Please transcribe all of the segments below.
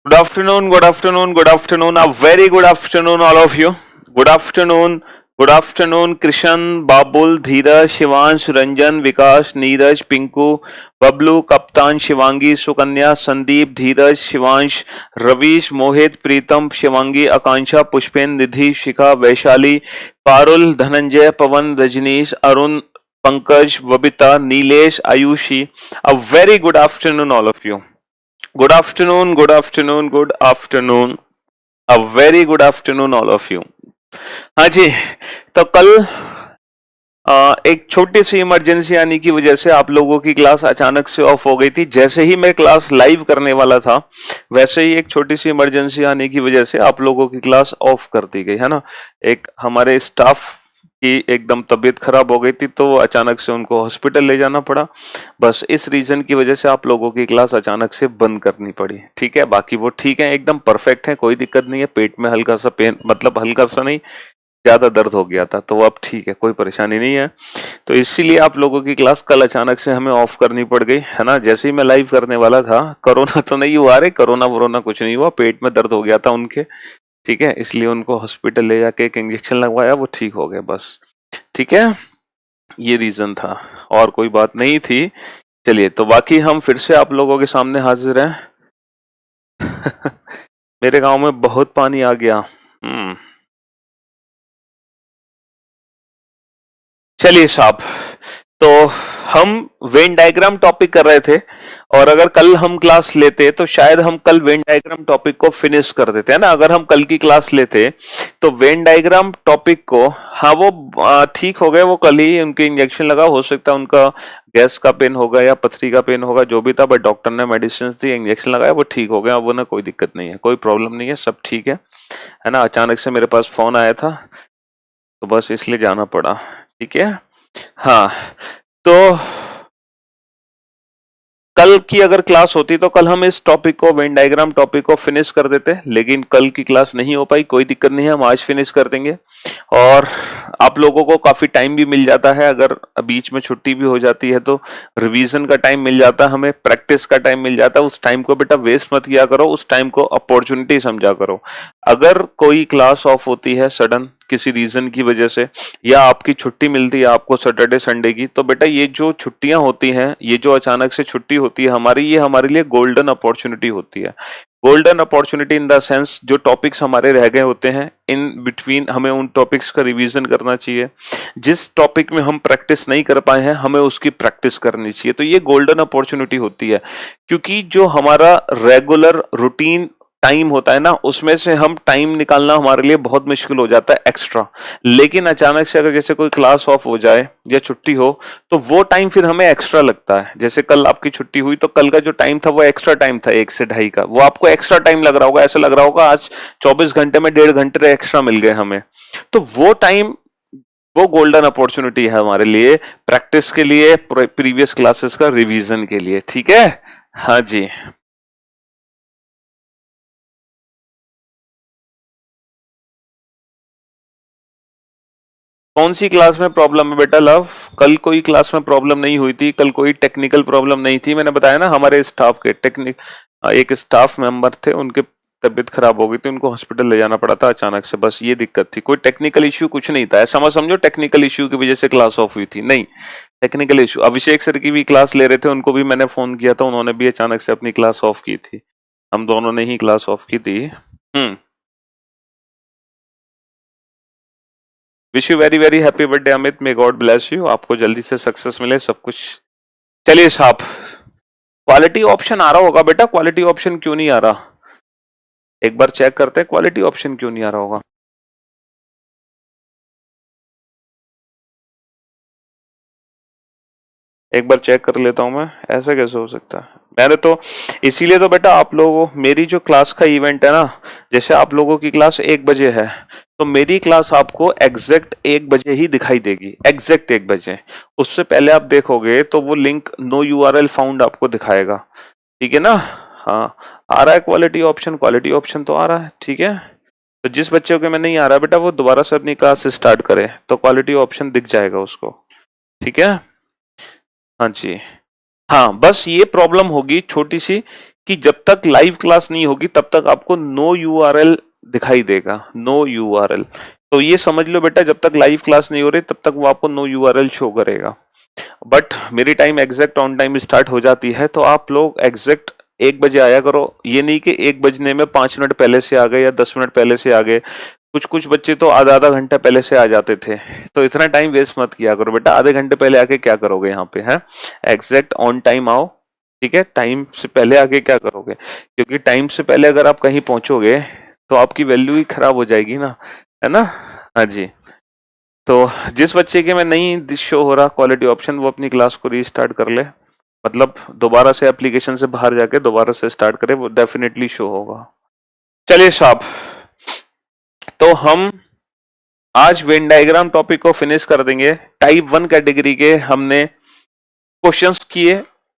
Good afternoon, good afternoon, good afternoon. A very good afternoon, all of you. Good afternoon, Krishan, Babul, Dheeraj, Shivansh, Ranjan, Vikas, Neeraj, Pinku, Bablu, Kaptan, Shivangi, Sukanya, Sandeep, Dheeraj, Shivansh, Ravish, Mohit, Pritam, Shivangi, Akansha, Pushpen, Nidhi, Shikha, Vaishali, Parul, Dhananjay, Pavan, Rajneesh, Arun, Pankaj, Vabita, Nilesh, Ayushi. A very good afternoon, all of you. Good afternoon, good afternoon, good afternoon. A very good afternoon, all of you. हाँ जी, तो कल एक छोटी सी emergency आने की वजह से आप लोगों की क्लास अचानक से ऑफ हो गई थी। जैसे ही मैं क्लास लाइव करने वाला था, वैसे ही एक छोटी सी इमरजेंसी आने की वजह से आप लोगों की क्लास ऑफ कर दी गई, है ना। एक हमारे स्टाफ की एकदम तबीयत खराब हो गई थी, तो अचानक से उनको हॉस्पिटल ले जाना पड़ा। बस इस रीजन की वजह से आप लोगों की क्लास अचानक से बंद करनी पड़ी। ठीक है, बाकी वो ठीक है, एकदम परफेक्ट है, कोई दिक्कत नहीं है। पेट में हल्का सा पेन, मतलब हल्का सा नहीं, ज्यादा दर्द हो गया था, तो अब ठीक है, कोई परेशानी नहीं है। तो इसीलिए आप लोगों की क्लास कल अचानक से हमें ऑफ करनी पड़ गई, है ना। जैसे ही मैं लाइव करने वाला था, कोरोना तो नहीं हुआ, रे कोरोना वोरोना कुछ नहीं हुआ, पेट में दर्द हो गया था उनके। ठीक है, इसलिए उनको हॉस्पिटल ले जाके एक इंजेक्शन लगवाया, वो ठीक हो गए बस। ठीक है, ये रीजन था, और कोई बात नहीं थी। चलिए, तो बाकी हम फिर से आप लोगों के सामने हाजिर हैं। मेरे गांव में बहुत पानी आ गया। चलिए साहब, तो हम वेन डायग्राम टॉपिक कर रहे थे, और अगर कल हम क्लास लेते तो शायद हम कल वेन डायग्राम टॉपिक को फिनिश कर देते, है ना। अगर हम कल की क्लास लेते तो वेन डायग्राम टॉपिक को, हाँ वो ठीक हो गए, वो कल ही उनके इंजेक्शन लगा, हो सकता है उनका गैस का पेन होगा या पथरी का पेन होगा, जो भी था, बट डॉक्टर ने मेडिसिन दी, इंजेक्शन लगाया, वो ठीक हो गया। अब वो ना, कोई दिक्कत नहीं है, कोई प्रॉब्लम नहीं है, सब ठीक है ना। अचानक से मेरे पास फोन आया था, तो बस इसलिए जाना पड़ा। ठीक है, हाँ। तो कल की अगर क्लास होती तो कल हम इस टॉपिक को, वेन डायग्राम टॉपिक को फिनिश कर देते, लेकिन कल की क्लास नहीं हो पाई, कोई दिक्कत नहीं है, हम आज फिनिश कर देंगे। और आप लोगों को काफी टाइम भी मिल जाता है, अगर बीच में छुट्टी भी हो जाती है तो रिवीजन का टाइम मिल जाता है, हमें प्रैक्टिस का टाइम मिल जाता है। उस टाइम को बेटा वेस्ट मत किया करो, उस टाइम को अपॉर्चुनिटी समझा करो। अगर कोई क्लास ऑफ होती है सडन किसी रीजन की वजह से, या आपकी छुट्टी मिलती है आपको सैटरडे संडे की, तो बेटा ये जो छुट्टियां होती हैं, ये जो अचानक से छुट्टी होती है हमारी, ये हमारे लिए गोल्डन अपॉर्चुनिटी होती है। Golden opportunity in the sense, जो टॉपिक्स हमारे रह गए होते हैं इन बिटवीन, हमें उन टॉपिक्स का रिवीजन करना चाहिए। जिस टॉपिक में हम प्रैक्टिस नहीं कर पाए हैं, हमें उसकी प्रैक्टिस करनी चाहिए। तो ये गोल्डन अपॉर्चुनिटी होती है, क्योंकि जो हमारा रेगुलर रूटीन टाइम होता है ना, उसमें से हम टाइम निकालना हमारे लिए बहुत मुश्किल हो जाता है एक्स्ट्रा। लेकिन अचानक से अगर जैसे कोई क्लास ऑफ हो जाए या छुट्टी हो, तो वो टाइम फिर हमें एक्स्ट्रा लगता है। जैसे कल आपकी छुट्टी हुई, तो कल का जो टाइम था वो एक्स्ट्रा टाइम था, 1 से 2:30 का, वो आपको एक्स्ट्रा टाइम लग रहा होगा, ऐसा लग रहा होगा आज 24 घंटे में 1.5 घंटे एक्स्ट्रा मिल गए हमें। तो वो टाइम, वो गोल्डन अपॉर्चुनिटी है हमारे लिए, प्रैक्टिस के लिए, प्रीवियस क्लासेस का रिवीजन के लिए। ठीक है, हाँ जी। कौन सी क्लास में प्रॉब्लम है बेटा लव? कल कोई क्लास में प्रॉब्लम नहीं हुई थी, कल कोई टेक्निकल प्रॉब्लम नहीं थी। मैंने बताया ना, हमारे स्टाफ के एक स्टाफ मेंबर थे, उनके तबीयत खराब हो गई थी, उनको हॉस्पिटल ले जाना पड़ा था अचानक से, बस ये दिक्कत थी। कोई टेक्निकल इश्यू कुछ नहीं था, ऐसा मत समझो टेक्निकल इश्यू की वजह से क्लास ऑफ हुई थी, नहीं। टेक्निकल इश्यू, अभिषेक सर की भी क्लास ले रहे थे, उनको भी मैंने फोन किया था, उन्होंने भी अचानक से अपनी क्लास ऑफ की थी। हम दोनों ने ही क्लास ऑफ की थी। Wish you very very happy birthday Amit, may God bless you, आपको जल्दी से सक्सेस मिले सब कुछ। चलिए साहब, क्वालिटी ऑप्शन आ रहा होगा बेटा, क्वालिटी ऑप्शन क्यों नहीं आ रहा? एक बार चेक करते हैं, क्वालिटी ऑप्शन क्यों नहीं आ रहा होगा। एक बार चेक कर लेता हूं मैं, ऐसा कैसे हो सकता है। मैंने तो इसीलिए तो बेटा आप लोगों, मेरी जो क्लास का इवेंट है ना, जैसे आप लोगों की क्लास 1 बजे है, तो मेरी क्लास आपको एग्जैक्ट 1 बजे ही दिखाई देगी, एग्जैक्ट 1 बजे। उससे पहले आप देखोगे तो वो लिंक नो यूआरएल फाउंड आपको दिखाएगा। ठीक है ना, हाँ। आ रहा है क्वालिटी ऑप्शन, क्वालिटी ऑप्शन तो आ रहा है, ठीक है। तो जिस बच्चे के में नहीं आ रहा बेटा, वो दोबारा से अपनी क्लास स्टार्ट करे, तो क्वालिटी ऑप्शन दिख जाएगा उसको। ठीक है, हाँ जी। हाँ, बस ये प्रॉब्लम होगी छोटी सी, कि जब तक लाइव क्लास नहीं होगी तब तक आपको नो यूआरएल दिखाई देगा, नो यूआरएल। तो ये समझ लो बेटा, जब तक लाइव क्लास नहीं हो रही तब तक वो आपको नो यूआरएल शो करेगा। बट मेरी time exact on time start हो जाती है, तो आप लोग एग्जैक्ट 1 बजे आया करो। ये नहीं कि 1 बजने में 5 मिनट पहले से आ गए या 10 मिनट पहले से आ गए। कुछ कुछ बच्चे तो आधा आधा घंटा पहले से आ जाते थे, तो इतना टाइम वेस्ट मत किया करो बेटा। आधे घंटे पहले आके क्या करोगे यहाँ पे, है एग्जैक्ट ऑन टाइम आओ, ठीक है। टाइम से पहले आके क्या करोगे, क्योंकि टाइम से पहले अगर आप कहीं पहुंचोगे तो आपकी वैल्यू ही खराब हो जाएगी ना, है ना। हाँ जी। तो जिस बच्चे के में नहीं शो हो रहा क्वालिटी ऑप्शन, वो अपनी क्लास को रीस्टार्ट कर ले, मतलब दोबारा से एप्लीकेशन से बाहर जाके दोबारा से स्टार्ट करे, वो डेफिनेटली शो होगा। चलिए साहब, तो हम आज वेन डायग्राम टॉपिक को फिनिश कर देंगे। टाइप 1 कैटेगरी के हमने क्वेश्चंस किए।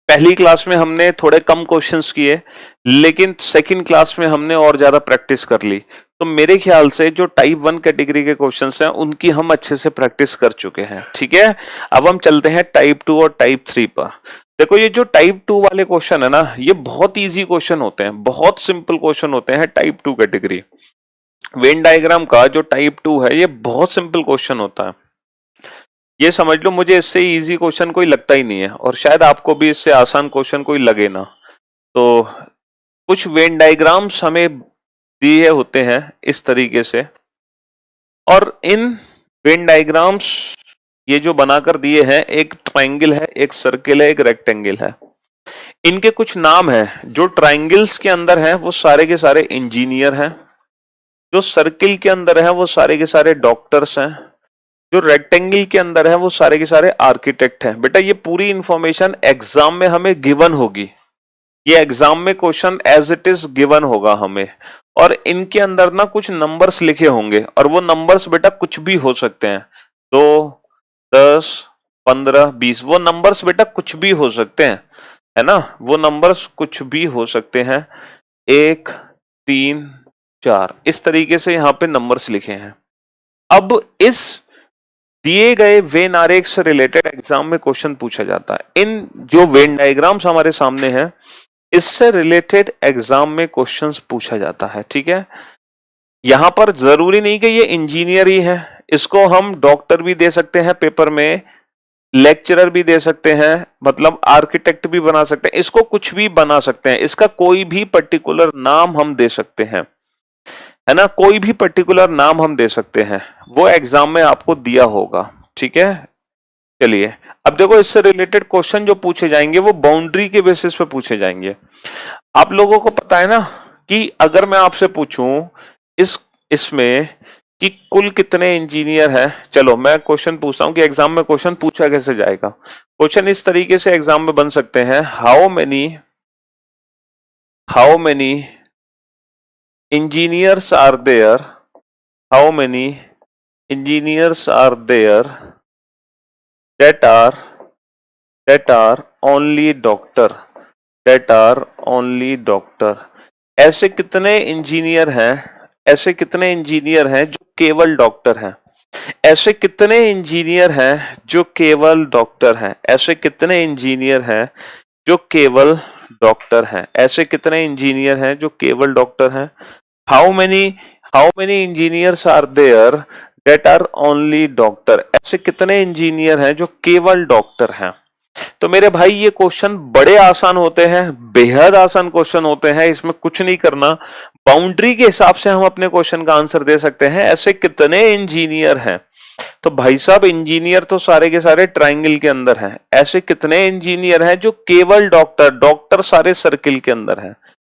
पहली क्लास में हमने थोड़े कम क्वेश्चंस किए, लेकिन सेकंड क्लास में हमने और ज्यादा प्रैक्टिस कर ली। तो मेरे ख्याल से जो टाइप 1 कैटेगरी के क्वेश्चंस हैं उनकी हम अच्छे से प्रैक्टिस कर चुके हैं, ठीक है। अब हम चलते हैं टाइप 2 और टाइप 3 पर। देखो ये जो टाइप 2 वाले क्वेश्चन है ना, ये बहुत इजी क्वेश्चन होते हैं, बहुत सिंपल क्वेश्चन होते हैं। टाइप 2 कैटेगरी वेन डायग्राम का जो टाइप 2 है, ये बहुत सिंपल क्वेश्चन होता है। ये समझ लो, मुझे इससे इजी क्वेश्चन कोई लगता ही नहीं है, और शायद आपको भी इससे आसान क्वेश्चन कोई लगे ना। तो कुछ वेन डायग्राम्स हमें दिए होते हैं इस तरीके से, और इन वेन डायग्राम्स ये जो बनाकर दिए हैं, एक ट्रायंगल है, एक सर्किल है, एक रेक्टेंगल है। इनके कुछ नाम हैं। जो ट्रायंगल्स के अंदर हैं वो सारे के सारे इंजीनियर हैं, जो सर्किल के अंदर है वो सारे के सारे डॉक्टर्स हैं, जो रेक्टेंगल के अंदर है वो सारे के सारे आर्किटेक्ट हैं। बेटा ये पूरी इंफॉर्मेशन एग्जाम में हमें गिवन होगी, ये एग्जाम में question as it is given होगा हमें, और इनके अंदर ना कुछ नंबर्स लिखे होंगे, और वो नंबर्स बेटा कुछ भी हो सकते हैं, 2, 10, 15, 20, वो नंबर्स बेटा कुछ भी हो सकते हैं, है ना। वो नंबर्स कुछ भी हो सकते हैं, 1, 3, 4, इस तरीके से यहाँ पे नंबर्स लिखे हैं। अब इस दिए गए वेन आरेख से रिलेटेड एग्जाम में क्वेश्चन पूछा जाता है। इन जो वेन डायग्राम्स हमारे सामने हैं, इससे रिलेटेड एग्जाम में क्वेश्चंस पूछा जाता है, ठीक है। यहां पर जरूरी नहीं कि ये इंजीनियर ही है, इसको हम डॉक्टर भी दे सकते हैं पेपर में, लेक्चरर भी दे सकते हैं, मतलब आर्किटेक्ट भी बना सकते हैं, इसको कुछ भी बना सकते हैं, इसका कोई भी पर्टिकुलर नाम हम दे सकते हैं, है ना। कोई भी पर्टिकुलर नाम हम दे सकते हैं, वो एग्जाम में आपको दिया होगा, ठीक है। चलिए अब देखो, इससे रिलेटेड क्वेश्चन जो पूछे जाएंगे वो बाउंड्री के बेसिस पे पूछे जाएंगे। आप लोगों को पता है ना कि अगर मैं आपसे पूछूं इसमें कि कुल कितने इंजीनियर हैं, चलो मैं क्वेश्चन पूछता हूं कि एग्जाम में क्वेश्चन पूछा कैसे जाएगा। क्वेश्चन इस तरीके से एग्जाम में बन सकते हैं, how many engineers are there, how many engineers are there that are only doctor, ऐसे कितने इंजीनियर हैं, ऐसे कितने इंजीनियर हैं जो केवल डॉक्टर हैं, ऐसे कितने इंजीनियर हैं जो केवल डॉक्टर हैं, ऐसे कितने इंजीनियर हैं जो केवल डॉक्टर हैं, ऐसे कितने इंजीनियर हैं जो केवल डॉक्टर हैं। How many engineers are there that are only doctor, ऐसे कितने इंजीनियर हैं जो केवल डॉक्टर हैं। तो मेरे भाई ये क्वेश्चन बड़े आसान होते हैं, बेहद आसान क्वेश्चन होते हैं, इसमें कुछ नहीं करना, बाउंड्री के हिसाब से हम अपने क्वेश्चन का आंसर दे सकते हैं। ऐसे कितने इंजीनियर हैं, तो भाई साहब इंजीनियर तो सारे के सारे ट्रायंगल के अंदर हैं, ऐसे कितने इंजीनियर हैं जो केवल डॉक्टर सारे सर्किल के अंदर हैं।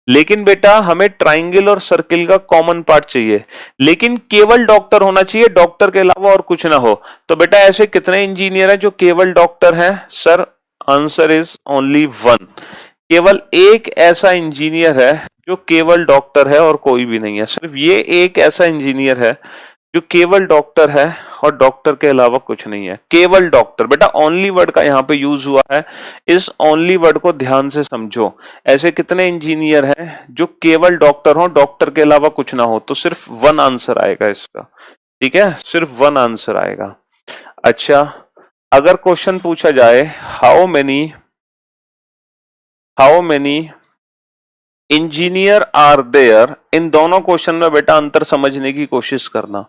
लेकिन बेटा हमें ट्रायंगल और सर्किल का कॉमन पार्ट चाहिए, लेकिन केवल डॉक्टर होना चाहिए, डॉक्टर के अलावा और कुछ ना हो। तो बेटा ऐसे कितने इंजीनियर हैं जो केवल डॉक्टर हैं, सर आंसर इज ओनली 1। केवल एक ऐसा इंजीनियर है जो केवल डॉक्टर है और कोई भी नहीं है, सिर्फ ये एक ऐसा इंजीनियर है जो केवल डॉक्टर है और डॉक्टर के अलावा कुछ नहीं है, केवल डॉक्टर। बेटा ओनली वर्ड का यहाँ पे यूज हुआ है, इस ओनली वर्ड को ध्यान से समझो। ऐसे कितने इंजीनियर हैं जो केवल डॉक्टर हो, डॉक्टर के अलावा कुछ ना हो, तो सिर्फ 1 आंसर आएगा इसका, ठीक है, सिर्फ 1 आंसर आएगा। अच्छा अगर क्वेश्चन पूछा जाए how many engineer are there, इन दोनों क्वेश्चन में बेटा अंतर समझने की कोशिश करना।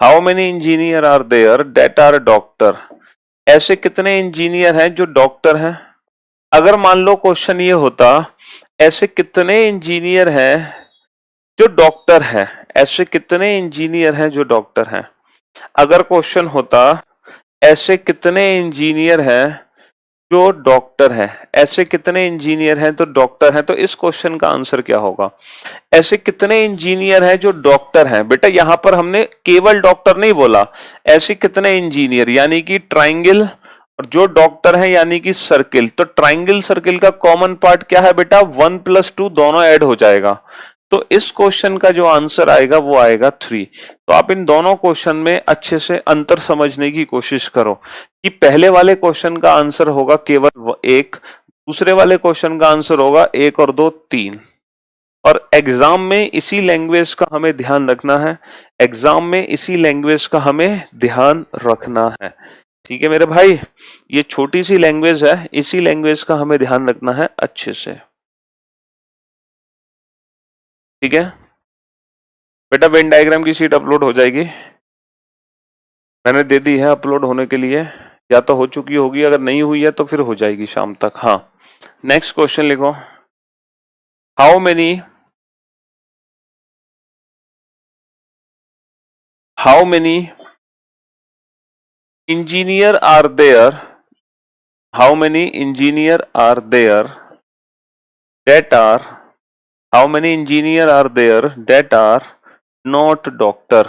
How many engineer are there that are doctor, ऐसे कितने इंजीनियर हैं जो डॉक्टर हैं। अगर मान लो क्वेश्चन ये होता ऐसे कितने इंजीनियर हैं जो डॉक्टर हैं, ऐसे कितने इंजीनियर हैं जो डॉक्टर हैं। अगर क्वेश्चन होता ऐसे कितने इंजीनियर हैं जो डॉक्टर हैं, ऐसे कितने इंजीनियर हैं तो डॉक्टर हैं, तो इस क्वेश्चन का आंसर क्या होगा। ऐसे कितने इंजीनियर हैं जो डॉक्टर हैं, बेटा यहां पर हमने केवल डॉक्टर नहीं बोला, ऐसे कितने इंजीनियर यानी कि ट्राइंगल, और जो डॉक्टर है यानी कि सर्किल। तो ट्राइंगल सर्किल का कॉमन पार्ट क्या है बेटा, 1+2 दोनों ऐड हो जाएगा। तो इस क्वेश्चन का जो आंसर आएगा वो आएगा 3। तो आप इन दोनों क्वेश्चन में अच्छे से अंतर समझने की कोशिश करो कि पहले वाले क्वेश्चन का आंसर होगा केवल 1, दूसरे वाले क्वेश्चन का आंसर होगा 1 और 2 3। और एग्जाम में इसी लैंग्वेज का हमें ध्यान रखना है, एग्जाम में इसी लैंग्वेज का हमें ध्यान रखना है। ठीक है मेरे भाई, ये छोटी सी लैंग्वेज है, इसी लैंग्वेज का हमें ध्यान रखना है अच्छे से। ठीक है बेटा, वेन डायग्राम की शीट अपलोड हो जाएगी, मैंने दे दी है अपलोड होने के लिए, या तो हो चुकी होगी, अगर नहीं हुई है तो फिर हो जाएगी शाम तक। हाँ, नेक्स्ट क्वेश्चन लिखो। How many engineer are there, how many engineer are there that are, how many engineer are there that are not doctor,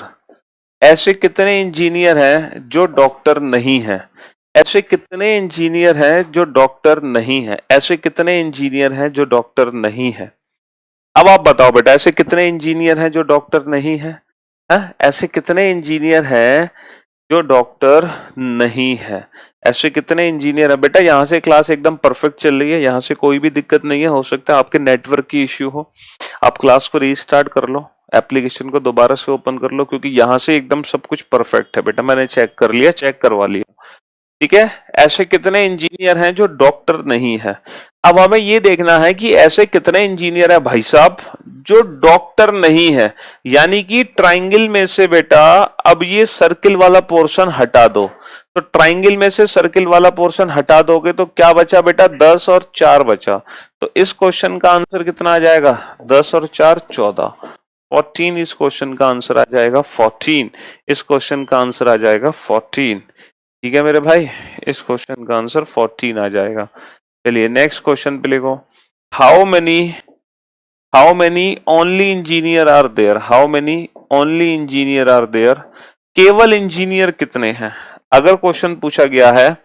ऐसे कितने इंजीनियर हैं जो डॉक्टर नहीं हैं। ऐसे कितने इंजीनियर हैं जो डॉक्टर नहीं है, ऐसे कितने इंजीनियर हैं जो डॉक्टर नहीं है। अब आप बताओ बेटा, ऐसे कितने इंजीनियर हैं जो डॉक्टर नहीं है, ऐसे कितने इंजीनियर हैं जो डॉक्टर नहीं है, ऐसे कितने इंजीनियर है। बेटा यहाँ से क्लास एकदम परफेक्ट चल रही है, यहाँ से कोई भी दिक्कत नहीं है, हो सकता है आपके नेटवर्क की इश्यू हो। आप क्लास को रीस्टार्ट कर लो, एप्लीकेशन को दोबारा से ओपन कर लो, क्योंकि यहाँ से एकदम सब कुछ परफेक्ट है बेटा, मैंने चेक कर लिया, चेक करवा लिया। ठीक है, ऐसे कितने इंजीनियर हैं जो डॉक्टर नहीं है। अब हमें ये देखना है कि ऐसे कितने इंजीनियर है भाई साहब जो डॉक्टर नहीं है, यानी कि ट्राइंगल में से बेटा अब ये सर्किल वाला पोर्शन हटा दो। तो ट्राइंगल में से सर्किल वाला पोर्शन हटा दोगे तो क्या बचा बेटा, 10 और 4 बचा। तो इस क्वेश्चन का आंसर कितना आ जाएगा, 10 और 4 14, 14 इस क्वेश्चन का आंसर आ जाएगा 14, इस क्वेश्चन का आंसर आ जाएगा 14। ठीक है मेरे भाई, इस क्वेश्चन का आंसर 14 आ जाएगा। चलिए नेक्स्ट क्वेश्चन पे लिखो। How many only engineer are there, how many only engineer are there, केवल इंजीनियर कितने हैं। अगर क्वेश्चन पूछा गया है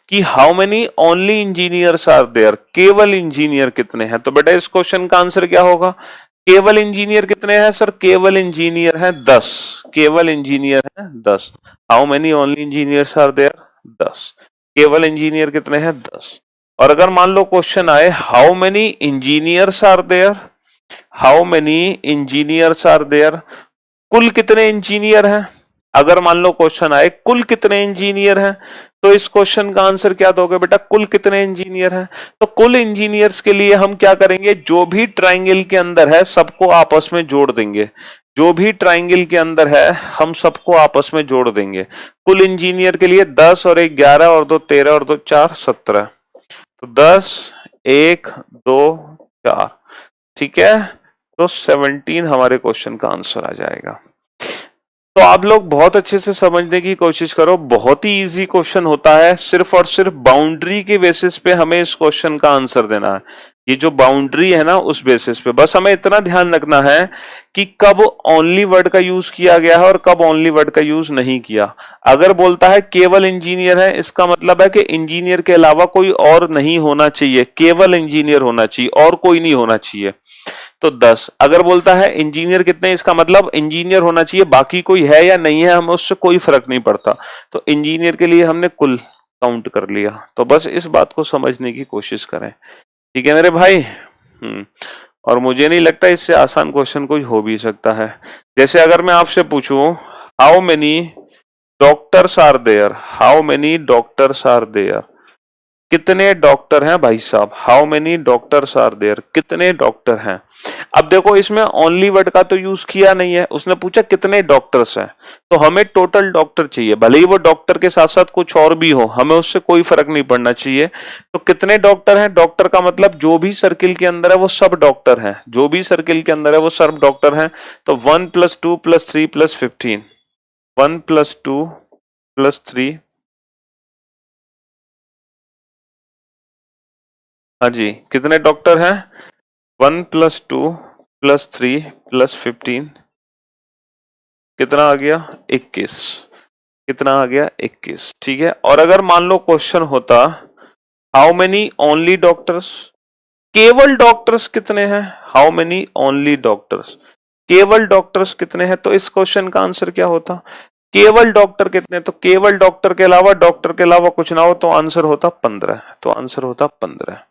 कि how many only engineers are there, केवल इंजीनियर कितने हैं, तो बेटा इस क्वेश्चन का आंसर क्या होगा। केवल इंजीनियर कितने हैं सर, केवल इंजीनियर हैं 10, केवल इंजीनियर हैं 10। How many only engineers are there, 10, केवल इंजीनियर कितने हैं 10। और अगर मान लो क्वेश्चन आए how many engineers are there, how many engineers are there, कुल कितने इंजीनियर हैं। अगर मान लो क्वेश्चन आए कुल कितने इंजीनियर हैं, तो इस क्वेश्चन का आंसर क्या दोगे बेटा, कुल कितने इंजीनियर हैं। तो कुल इंजीनियर्स के लिए हम क्या करेंगे, जो भी ट्राइंगल के अंदर है सबको आपस में जोड़ देंगे, जो भी ट्राइंगल के अंदर है हम सबको आपस में जोड़ देंगे। कुल इंजीनियर के लिए 10 और 1 11 और 2 13 और 2 4 17, तो 10 1 2 4, ठीक है, तो 17 हमारे क्वेश्चन का आंसर आ जाएगा। तो आप लोग बहुत अच्छे से समझने की कोशिश करो, बहुत ही इजी क्वेश्चन होता है, सिर्फ और सिर्फ बाउंड्री के बेसिस पे हमें इस क्वेश्चन का आंसर देना है। ये जो बाउंड्री है ना उस बेसिस पे बस हमें इतना ध्यान रखना है कि कब ओनली वर्ड का यूज किया गया है और कब ओनली वर्ड का यूज नहीं किया। अगर बोलता है केवल इंजीनियर है, इसका मतलब है कि इंजीनियर के अलावा कोई और नहीं होना चाहिए, केवल इंजीनियर होना चाहिए और कोई नहीं होना चाहिए, तो 10। अगर बोलता है इंजीनियर कितने, इसका मतलब इंजीनियर होना चाहिए, बाकी कोई है या नहीं है हमें उससे कोई फर्क नहीं पड़ता। तो इंजीनियर के लिए हमने कुल काउंट कर लिया। तो बस इस बात को समझने की कोशिश करें, ठीक है मेरे भाई। और मुझे नहीं लगता इससे आसान क्वेश्चन कोई हो भी सकता है। जैसे अगर मैं आपसे पूछूं how many doctors are there, how many doctors are there, कितने डॉक्टर हैं भाई साहब, how many doctors are there, कितने डॉक्टर हैं। अब देखो इसमें ओनली वर्ड का तो यूज किया नहीं है, उसने पूछा कितने डॉक्टर्स हैं, तो हमें टोटल डॉक्टर चाहिए, भले ही वो डॉक्टर के साथ साथ कुछ और भी हो, हमें उससे कोई फर्क नहीं पड़ना चाहिए। तो कितने डॉक्टर हैं, डॉक्टर का मतलब जो भी सर्किल के अंदर है वो सब डॉक्टर हैं, जो भी सर्किल के अंदर है वो सब डॉक्टर हैं। तो 1+2+3+15, 1+2+3, हाँ जी कितने डॉक्टर हैं, 1+2+3+15, कितना आ गया 21, कितना आ गया 21, ठीक है। और अगर मान लो क्वेश्चन होता हाउ मेनी ओनली डॉक्टर्स, केवल डॉक्टर्स कितने हैं, हाउ मेनी ओनली डॉक्टर्स, केवल डॉक्टर्स कितने हैं, तो इस क्वेश्चन का आंसर क्या होता, केवल डॉक्टर कितने, तो केवल डॉक्टर के अलावा, डॉक्टर के अलावा कुछ ना हो तो आंसर होता 15, तो आंसर होता 15।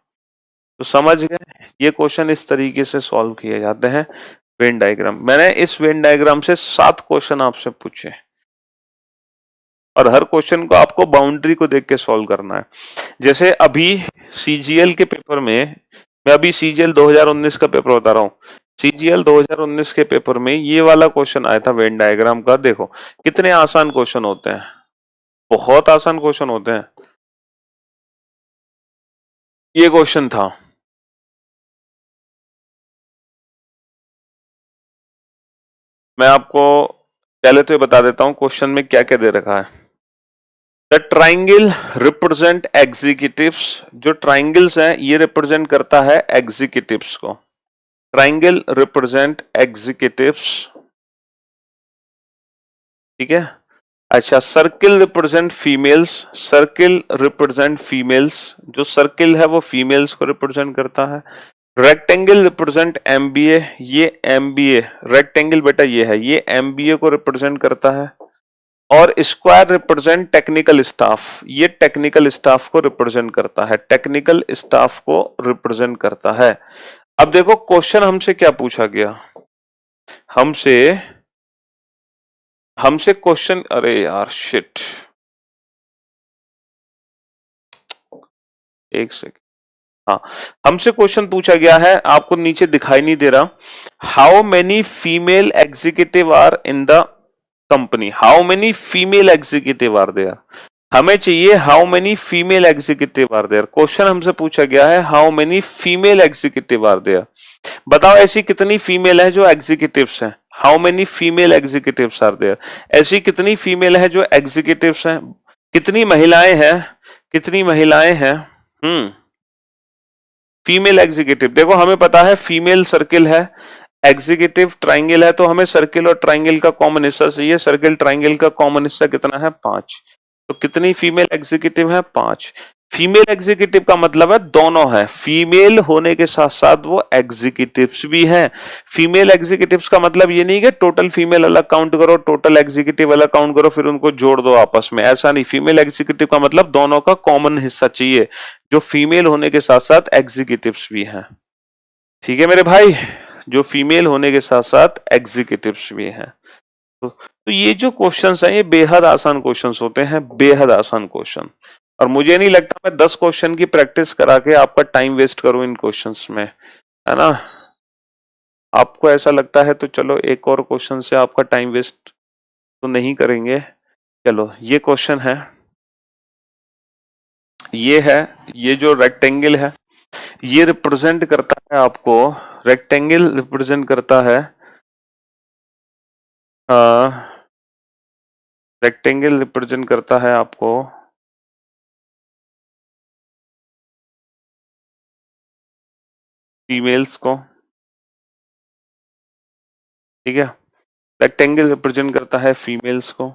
तो समझ गए, ये क्वेश्चन इस तरीके से सॉल्व किए जाते हैं वेन डायग्राम। मैंने इस वेन डायग्राम से 7 क्वेश्चन आपसे पूछे और हर क्वेश्चन को आपको बाउंड्री को देख के सॉल्व करना है। जैसे अभी सीजीएल के पेपर में, मैं अभी सीजीएल 2019 का पेपर बता रहा हूँ, सीजीएल 2019 के पेपर में ये वाला क्वेश्चन आया था वेन डायग्राम का। देखो कितने आसान क्वेश्चन होते हैं, बहुत आसान क्वेश्चन होते हैं। ये क्वेश्चन था, मैं आपको पहले तो ये बता देता हूं क्वेश्चन में क्या क्या दे रखा है। द ट्राइंगल रिप्रेजेंट एग्जीक्यूटिव्स, जो ट्राइंगल्स हैं ये रिप्रेजेंट करता है एग्जीक्यूटिव्स को, ट्राइंगल रिप्रेजेंट एग्जीक्यूटिव्स, ठीक है। अच्छा circle represent females, circle represent females, जो सर्किल है वो फीमेल्स को रिप्रेजेंट करता है। रेक्टेंगल रिप्रेजेंट एमबीए, ये एमबीए रेक्टेंगल बेटा ये है, ये एमबीए को रिप्रेजेंट करता है। और स्क्वायर रिप्रेजेंट टेक्निकल स्टाफ, ये टेक्निकल स्टाफ को रिप्रेजेंट करता है, टेक्निकल स्टाफ को रिप्रेजेंट करता है। अब देखो क्वेश्चन हमसे क्या पूछा गया, हमसे हमसे क्वेश्चन, अरे यार शिट, एक सेकंड, हाँ हमसे क्वेश्चन पूछा गया है, आपको नीचे दिखाई नहीं दे रहा, how many female executive are in the company, how many female executive are there, हमें चाहिए how many female executive are there. Question हमसे पूछा गया है how many female executive are there, बताओ ऐसी कितनी फीमेल है जो एग्जीक्यूटिव्स हैं, how many female executives are there, ऐसी कितनी फीमेल है जो एग्जीक्यूटिव्स हैं, कितनी महिलाएं हैं, कितनी महिलाएं हैं, फीमेल एग्जीक्यूटिव। देखो हमें पता है फीमेल सर्किल है, एग्जीक्यूटिव ट्राइंगल है, तो हमें सर्किल और ट्राइंगल का कॉमन हिस्सा चाहिए, सर्किल ट्राइंगल का कॉमन हिस्सा कितना है 5, तो कितनी फीमेल एग्जीक्यूटिव है 5। फीमेल एग्जीक्यूटिव का मतलब है दोनों है, फीमेल होने के साथ साथ वो एग्जीक्यूटिव्स भी हैं। फीमेल एग्जीक्यूटिव्स का मतलब ये नहीं कि टोटल फीमेल अलग काउंट करो, टोटल एग्जीक्यूटिव अलग काउंट करो फिर उनको जोड़ दो आपस में, ऐसा नहीं। फीमेल एग्जीक्यूटिव का मतलब दोनों का कॉमन हिस्सा चाहिए, जो फीमेल होने के साथ साथ एग्जीक्यूटिव्स भी हैं, ठीक है मेरे भाई, जो फीमेल होने के साथ साथ एग्जीक्यूटिव्स भी हैं। तो ये जो क्वेश्चंस हैं ये बेहद आसान क्वेश्चंस होते हैं, बेहद आसान क्वेश्चन। और मुझे नहीं लगता मैं 10 क्वेश्चन की प्रैक्टिस करा के आपका टाइम वेस्ट करूं इन क्वेश्चंस में, है ना। आपको ऐसा लगता है तो चलो एक और क्वेश्चन से आपका टाइम वेस्ट तो नहीं करेंगे। चलो ये क्वेश्चन है, ये है, ये जो रेक्टेंगल है ये रिप्रेजेंट करता है आपको, रेक्टेंगल रिप्रेजेंट करता है, रेक्टेंगल रिप्रेजेंट करता है आपको फीमेल्स को, ठीक है। रेक्टेंगल रिप्रेजेंट करता है फीमेल्स को,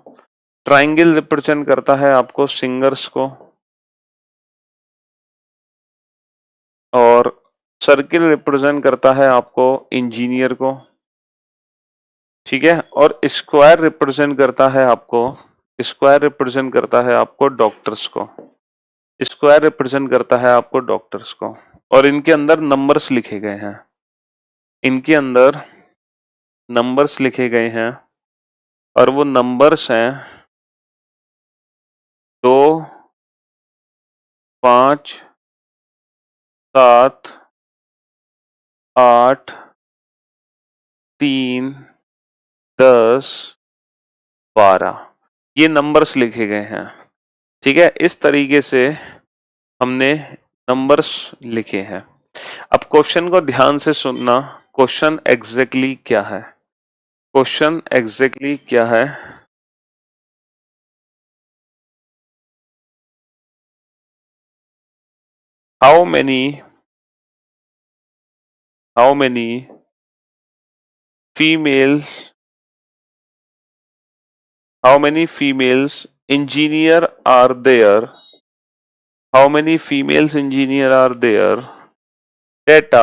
ट्राइंगल रिप्रेजेंट करता है आपको सिंगर्स को, और सर्किल रिप्रेजेंट करता है आपको इंजीनियर को, ठीक है। और स्क्वायर रिप्रेजेंट करता है आपको, स्क्वायर रिप्रेजेंट करता है आपको डॉक्टर्स को, स्क्वायर रिप्रेजेंट करता है आपको डॉक्टर्स को। और इनके अंदर नंबर्स लिखे गए हैं, इनके अंदर नंबर्स लिखे गए हैं, और वो नंबर्स हैं 2, 5, 7, 8, 3, 10, 12 ये नंबर्स लिखे गए हैं। ठीक है, इस तरीके से हमने नंबर्स लिखे हैं। अब क्वेश्चन को ध्यान से सुनना। क्वेश्चन एग्जैक्टली क्या है? क्वेश्चन एग्जैक्टली क्या है? How many females how many females engineer are there? How many females engineer are there that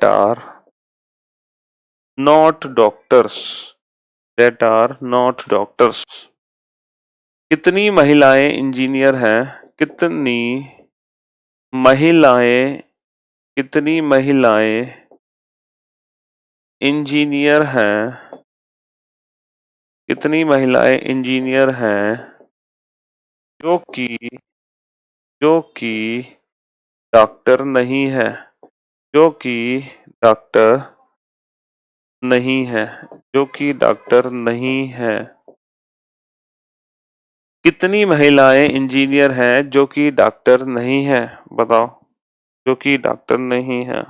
are not doctors? That are not doctors. कितनी महिलाएं इंजीनियर हैं? महिलाएं कितनी महिलाएं इंजीनियर हैं? कितनी महिलाएं इंजीनियर हैं जो कि डॉक्टर नहीं है? जो कि डॉक्टर नहीं है। जो कि डॉक्टर नहीं है। कितनी महिलाएं इंजीनियर हैं जो कि डॉक्टर नहीं है? बताओ, जो कि डॉक्टर नहीं है।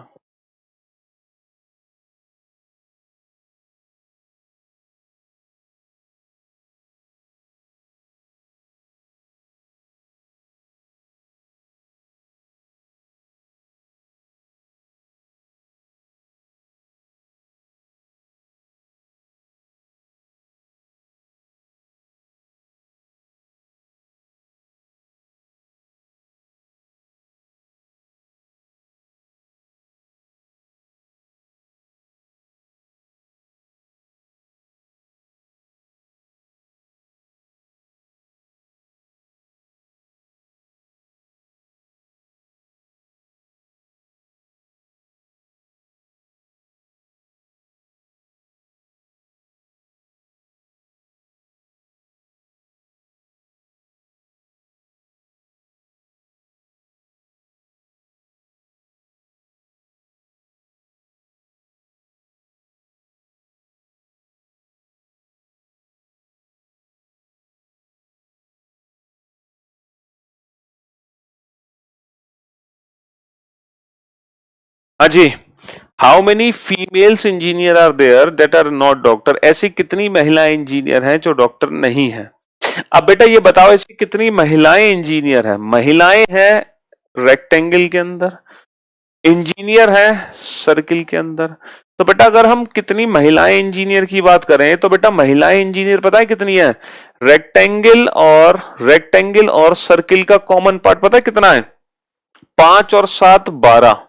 हाँ जी, how many females engineer are there that are not doctor? ऐसी कितनी महिलाएं इंजीनियर हैं जो डॉक्टर नहीं है? अब बेटा ये बताओ, ऐसी कितनी महिलाएं इंजीनियर हैं? महिलाएं हैं रेक्टेंगल के अंदर, इंजीनियर है सर्किल के अंदर। तो बेटा अगर हम कितनी महिलाएं इंजीनियर की बात करें तो बेटा महिलाएं इंजीनियर पता है कितनी है? रेक्टेंगल और सर्किल का कॉमन पार्ट पता है कितना है? 5 और 7 12।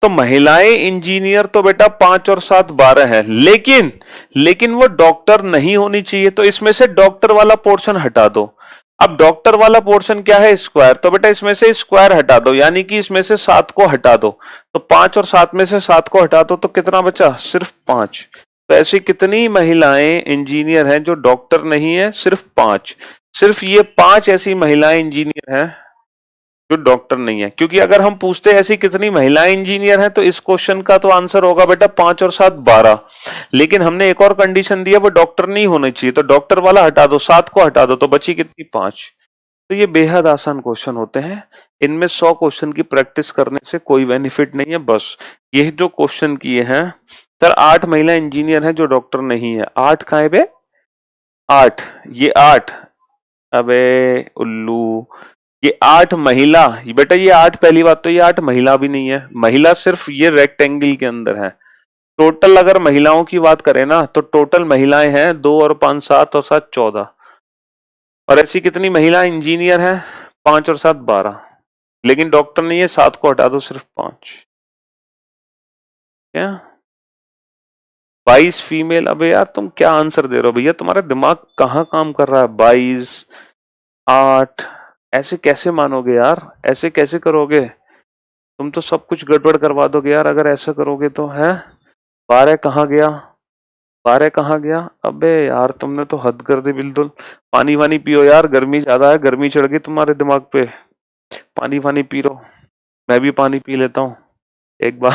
तो महिलाएं इंजीनियर तो बेटा 5 और 7 12 है, लेकिन वो डॉक्टर नहीं होनी चाहिए। तो इसमें से डॉक्टर वाला पोर्शन हटा दो। अब डॉक्टर वाला पोर्शन क्या है? स्क्वायर। तो बेटा इसमें से स्क्वायर हटा दो, यानी कि इसमें से 7 को हटा दो। तो 5 और 7 में से 7 को हटा दो तो कितना बचा? सिर्फ 5। तो ऐसी कितनी महिलाएं इंजीनियर हैं जो डॉक्टर नहीं है? सिर्फ 5। सिर्फ ये 5 ऐसी महिलाएं इंजीनियर हैं जो डॉक्टर नहीं है। क्योंकि अगर हम पूछते हैं ऐसी कितनी महिलाएं इंजीनियर हैं तो इस क्वेश्चन का तो आंसर होगा बेटा 5 और 7 12। लेकिन हमने एक और कंडीशन दिया, वो डॉक्टर नहीं होना चाहिए। तो डॉक्टर वाला हटा दो, 7 को हटा दो तो बची कितनी? 5। तो ये बेहद आसान क्वेश्चन होते हैं। इनमें 100 क्वेश्चन की प्रैक्टिस करने से कोई बेनिफिट नहीं है। बस ये जो क्वेश्चन किए हैं सर, 8 महिला इंजीनियर हैं जो डॉक्टर नहीं है। 8 कहाँ है बे? 8, ये 8। अबे उल्लू, ये 8 महिला, बेटा ये 8, पहली बात तो ये 8 महिला भी नहीं है। महिला सिर्फ ये रेक्टेंगल के अंदर है। टोटल अगर महिलाओं की बात करें ना तो टोटल महिलाएं हैं 2 और 5 7 और 7 14। और ऐसी कितनी महिला इंजीनियर हैं? 5 और 7 12। लेकिन डॉक्टर नहीं है, 7 को हटा दो, सिर्फ 5। क्या 22 फीमेल? अबे यार तुम क्या आंसर दे रहे हो भैया? तुम्हारा दिमाग कहाँ काम कर रहा है? 22 8 ऐसे कैसे मानोगे यार? ऐसे कैसे करोगे? तुम तो सब कुछ गड़बड़ करवा दोगे यार अगर ऐसा करोगे तो। है 12 कहाँ गया? 12 कहाँ गया? अबे यार तुमने तो हद कर दी बिल्कुल। पानी वानी पियो यार, गर्मी ज्यादा है, गर्मी चढ़ गई तुम्हारे दिमाग पे। पानी पानी पी लो, मैं भी पानी पी लेता हूँ एक बार।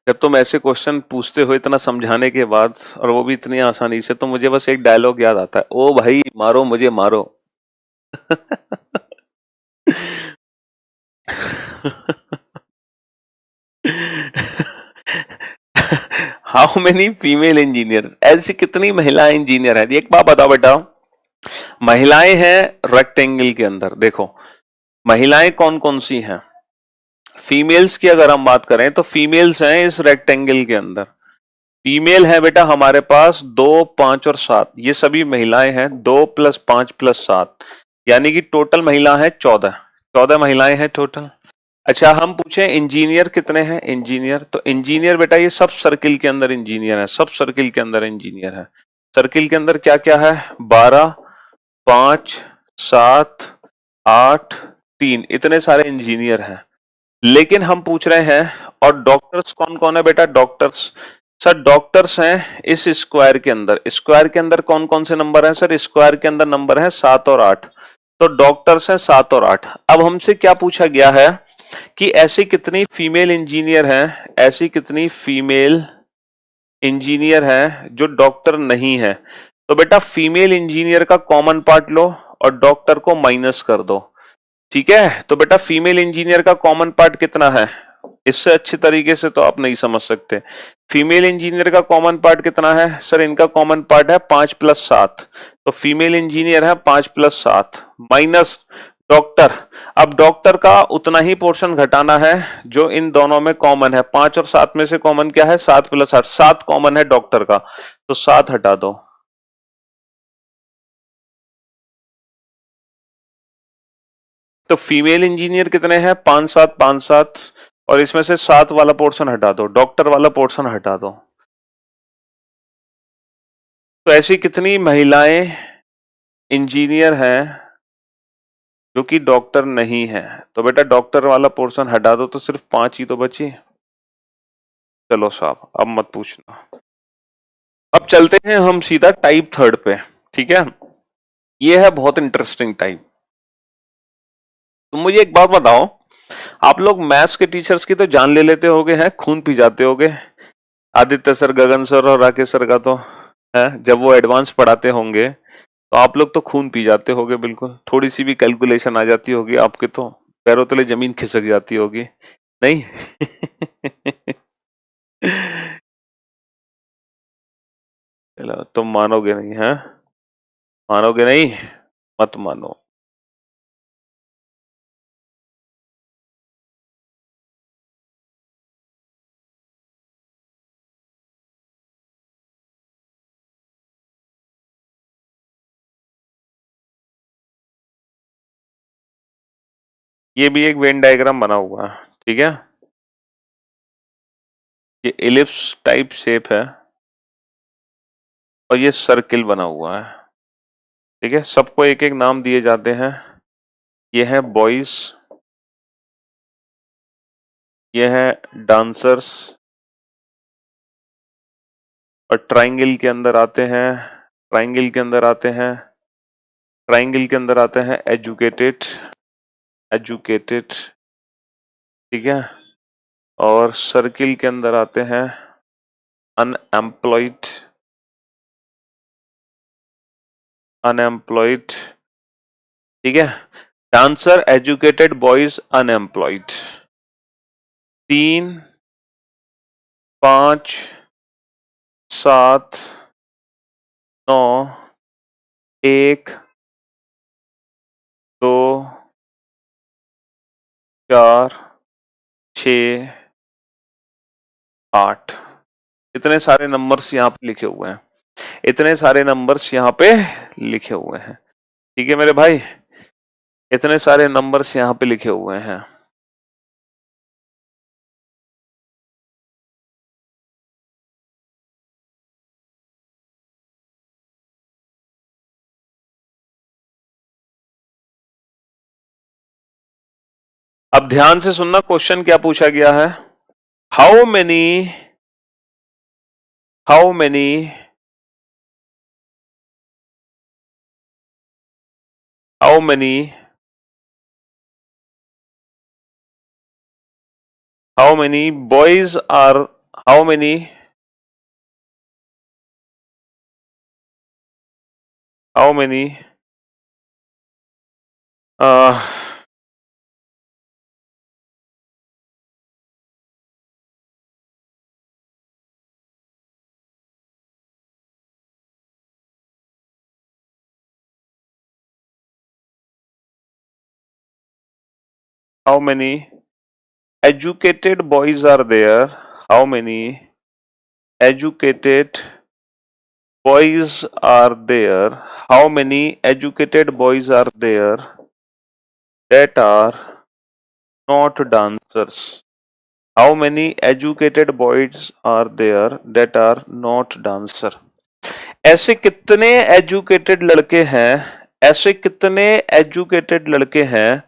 जब तुम ऐसे क्वेश्चन पूछते हो इतना समझाने के बाद, और वो भी इतनी आसानी से, तो मुझे बस एक डायलॉग याद आता है, ओ भाई मारो मुझे मारो। हाउ मेनी फीमेल इंजीनियर, ऐसी कितनी महिला इंजीनियर है? एक बात बताओ बेटा, महिलाएं हैं रेक्टेंगल के अंदर, देखो महिलाएं कौन कौन सी हैं? फीमेल्स की अगर हम बात करें तो फीमेल्स हैं इस रेक्टेंगल के अंदर। फीमेल है बेटा हमारे पास 2, 5 और 7, ये सभी महिलाएं हैं। 2 + 5 + 7, यानी कि टोटल महिला है 14। 14 महिलाएं हैं टोटल। अच्छा हम पूछे इंजीनियर कितने हैं? इंजीनियर, तो इंजीनियर बेटा ये सब सर्किल के अंदर इंजीनियर है, सब सर्किल के अंदर इंजीनियर है। सर्किल के अंदर क्या क्या है? 12, 5, 7, 8, 3, इतने सारे इंजीनियर हैं। लेकिन हम पूछ रहे हैं और डॉक्टर्स कौन कौन है बेटा? डॉक्टर्स, सर डॉक्टर्स हैं इस स्क्वायर के अंदर। स्क्वायर के अंदर कौन कौन से नंबर हैं सर? स्क्वायर के अंदर नंबर है 7 और 8, तो डॉक्टर्स हैं 7 और 8। अब हमसे क्या पूछा गया है कि ऐसी कितनी फीमेल इंजीनियर हैं, ऐसी कितनी फीमेल इंजीनियर हैं जो डॉक्टर नहीं है? तो बेटा फीमेल इंजीनियर का कॉमन पार्ट लो और डॉक्टर को माइनस कर दो। ठीक है, तो बेटा फीमेल इंजीनियर का कॉमन पार्ट कितना है? इससे अच्छी तरीके से तो आप नहीं समझ सकते। फीमेल इंजीनियर का कॉमन पार्ट कितना है सर? इनका कॉमन पार्ट है 5 + 7, तो फीमेल इंजीनियर है 5 + 7 माइनस डॉक्टर। अब डॉक्टर का उतना ही पोर्शन घटाना है जो इन दोनों में कॉमन है। 5 और 7 में से कॉमन क्या है? 7 + 8, 7 कॉमन है डॉक्टर का, तो 7 हटा दो। तो फीमेल इंजीनियर कितने हैं? 5 7 5 7, और इसमें से 7 वाला पोर्शन हटा दो, डॉक्टर वाला पोर्शन हटा दो। तो ऐसी कितनी महिलाएं इंजीनियर हैं जो कि डॉक्टर नहीं है? तो बेटा डॉक्टर वाला पोर्शन हटा दो तो सिर्फ 5 ही तो बची। चलो साहब अब मत पूछना। अब चलते हैं हम सीधा टाइप थर्ड पे। ठीक है, ये है बहुत इंटरेस्टिंग टाइप। तुम मुझे एक बात बताओ, आप लोग मैथ्स के टीचर्स की तो जान ले लेते होगे, हैं खून पी जाते होगे, आदित्य सर, गगन सर और राकेश सर का, तो है जब वो एडवांस पढ़ाते होंगे तो आप लोग तो खून पी जाते होगे बिल्कुल। थोड़ी सी भी कैलकुलेशन आ जाती होगी आपके तो पैरों तले जमीन खिसक जाती होगी, नहीं? चलो तुम मानोगे नहीं, है मानोगे नहीं, मत मानो। ये भी एक वेन डायग्राम बना हुआ है, ठीक है, ये एलिप्स टाइप शेप है और ये सर्किल बना हुआ है। ठीक है, सबको एक एक नाम दिए जाते हैं। ये है बॉयज, ये है डांसर्स, और ट्राइंगल के अंदर आते हैं, ट्राइंगल के अंदर आते हैं, ट्राइंगल के अंदर आते हैं एजुकेटेड, एजुकेटेड, ठीक है, और सर्किल के अंदर आते हैं अनएम्प्लॉयड, अनएम्प्लॉयड, ठीक है, डांसर, एजुकेटेड, बॉयज, अनएम्प्लॉयड। 3 5 7 9, 1 2 4 6 8, इतने सारे नंबर्स यहाँ पे लिखे हुए हैं, इतने सारे नंबर्स यहाँ पे लिखे हुए हैं। ठीक है मेरे भाई, इतने सारे नंबर्स यहाँ पे लिखे हुए हैं। अब ध्यान से सुनना, क्वेश्चन क्या पूछा गया है। How many how many how many how many boys are how many how many how many educated boys are there? How many educated boys are there? How many educated boys are there that are not dancers? How many educated boys are there that are not dancer? ऐसे कितने educated लड़के हैं, ऐसे कितने educated लड़के हैं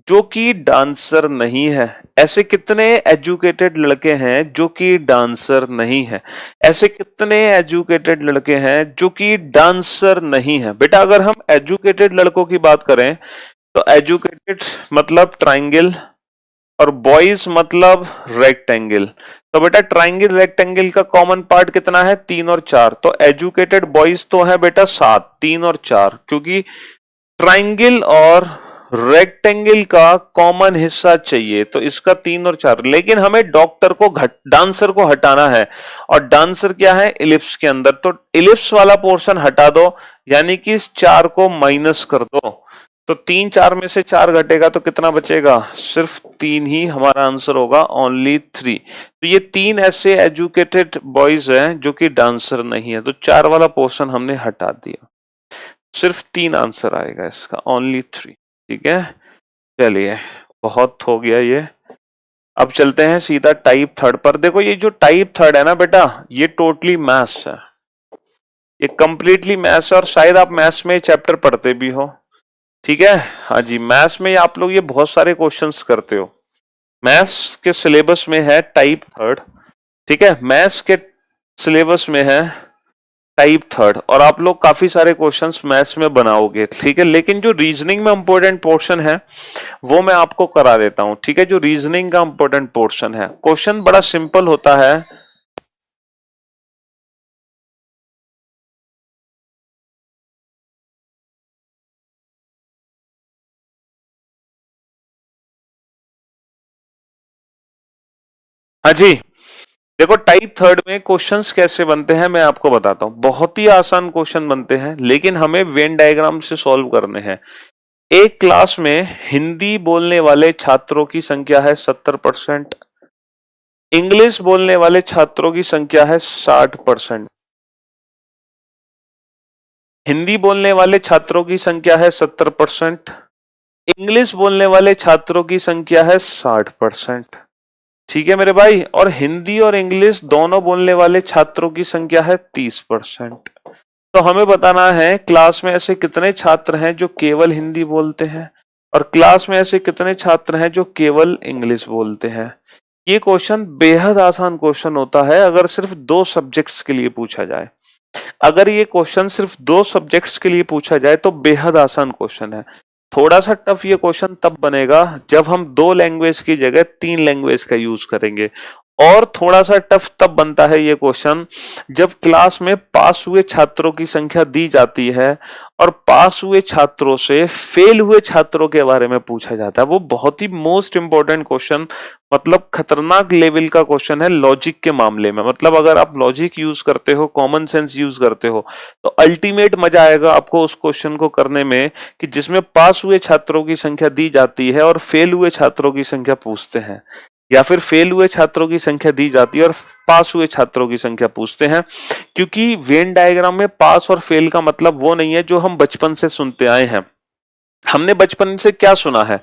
जो कि डांसर नहीं है। ऐसे कितने एजुकेटेड लड़के हैं जो कि डांसर नहीं है। ऐसे कितने एजुकेटेड लड़के हैं जो कि डांसर नहीं है। बेटा अगर हम एजुकेटेड लड़कों की बात करें तो एजुकेटेड मतलब ट्राइंगल और बॉयज मतलब रेक्टेंगल। तो बेटा ट्राइंगल रेक्टेंगल का कॉमन पार्ट कितना है, 3 और 4। तो एजुकेटेड बॉयज तो है बेटा 7, 3 और 4, क्योंकि ट्राइंगल और रेक्टेंगल का कॉमन हिस्सा चाहिए, तो इसका 3 और 4। लेकिन हमें डॉक्टर को डांसर को हटाना है, और डांसर क्या है, इलिप्स के अंदर। तो इलिप्स वाला पोर्शन हटा दो, यानी कि इस 4 को माइनस कर दो। तो 3 4 में से 4 घटेगा तो कितना बचेगा, सिर्फ 3 ही हमारा आंसर होगा, ओनली 3। तो ये 3 ऐसे एजुकेटेड बॉयज हैं जो कि डांसर नहीं है, तो 4 वाला पोर्शन हमने हटा दिया, सिर्फ 3 आंसर आएगा इसका, ओनली 3। ठीक है, चलिए बहुत हो गया ये। अब चलते हैं सीधा टाइप थर्ड पर। देखो ये जो टाइप थर्ड है ना बेटा, ये टोटली मैथ्स है, ये कंप्लीटली मैथ्स है, और शायद आप मैथ्स में चैप्टर पढ़ते भी हो। ठीक है, हाँ जी, मैथ्स में आप लोग ये बहुत सारे क्वेश्चंस करते हो। मैथ्स के सिलेबस में है टाइप थर्ड। ठीक है, मैथ्स के सिलेबस में है टाइप थर्ड, और आप लोग काफी सारे क्वेश्चंस मैथ्स में बनाओगे। ठीक है, लेकिन जो रीजनिंग में इंपॉर्टेंट पोर्शन है वो मैं आपको करा देता हूं। ठीक है, जो रीजनिंग का इंपॉर्टेंट पोर्शन है, क्वेश्चन बड़ा सिंपल होता है। हाँ जी, देखो टाइप थर्ड में क्वेश्चंस कैसे बनते हैं मैं आपको बताता हूं। बहुत ही आसान क्वेश्चन बनते हैं, लेकिन हमें वेन डायग्राम से सॉल्व करने हैं। एक क्लास में हिंदी बोलने वाले छात्रों की संख्या है 70%, इंग्लिश बोलने वाले छात्रों की संख्या है 60%। हिंदी बोलने वाले छात्रों की संख्या है 70%, इंग्लिश बोलने वाले छात्रों की संख्या है 60%। ठीक है मेरे भाई, और हिंदी और इंग्लिश दोनों बोलने वाले छात्रों की संख्या है 30%। तो हमें बताना है क्लास में ऐसे कितने छात्र हैं जो केवल हिंदी बोलते हैं, और क्लास में ऐसे कितने छात्र हैं जो केवल इंग्लिश बोलते हैं। ये क्वेश्चन बेहद आसान क्वेश्चन होता है अगर सिर्फ 2 सब्जेक्ट्स के लिए पूछा जाए। अगर ये क्वेश्चन सिर्फ 2 सब्जेक्ट्स के लिए पूछा जाए तो बेहद आसान क्वेश्चन है। थोड़ा सा टफ ये क्वेश्चन तब बनेगा जब हम 2 लैंग्वेज की जगह 3 लैंग्वेज का यूज करेंगे, और थोड़ा सा टफ तब बनता है ये क्वेश्चन जब क्लास में पास हुए छात्रों की संख्या दी जाती है और पास हुए छात्रों से फेल हुए छात्रों के बारे में पूछा जाता है। वो बहुत ही मोस्ट इंपॉर्टेंट क्वेश्चन, मतलब खतरनाक लेवल का क्वेश्चन है लॉजिक के मामले में। मतलब अगर आप लॉजिक यूज करते हो, कॉमन सेंस यूज करते हो, तो अल्टीमेट मजा आएगा आपको उस क्वेश्चन को करने में, कि जिसमें पास हुए छात्रों की संख्या दी जाती है और फेल हुए छात्रों की संख्या पूछते हैं, या फिर फेल हुए छात्रों की संख्या दी जाती है और पास हुए छात्रों की संख्या पूछते हैं। क्योंकि वेन डायग्राम में पास और फेल का मतलब वो नहीं है जो हम बचपन से सुनते आए हैं। हमने बचपन से क्या सुना है,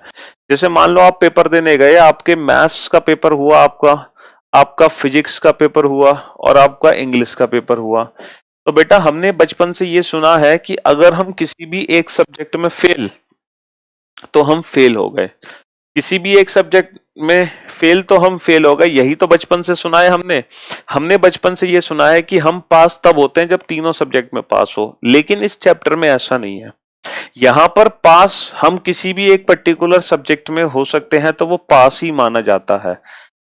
जैसे मान लो आप पेपर देने गए, आपके मैथ्स का पेपर हुआ, आपका आपका फिजिक्स का पेपर हुआ और आपका इंग्लिश का पेपर हुआ। तो बेटा हमने बचपन से ये सुना है कि अगर हम किसी भी एक सब्जेक्ट में फेल, तो हम फेल हो गए। किसी भी एक सब्जेक्ट में फेल तो हम फेल हो गए, यही तो बचपन से सुना है हमने। हमने बचपन से ये सुना है कि हम पास तब होते हैं जब तीनों सब्जेक्ट में पास हो, लेकिन इस चैप्टर में ऐसा नहीं है। यहां पर पास हम किसी भी एक पर्टिकुलर सब्जेक्ट में हो सकते हैं तो वो पास ही माना जाता है।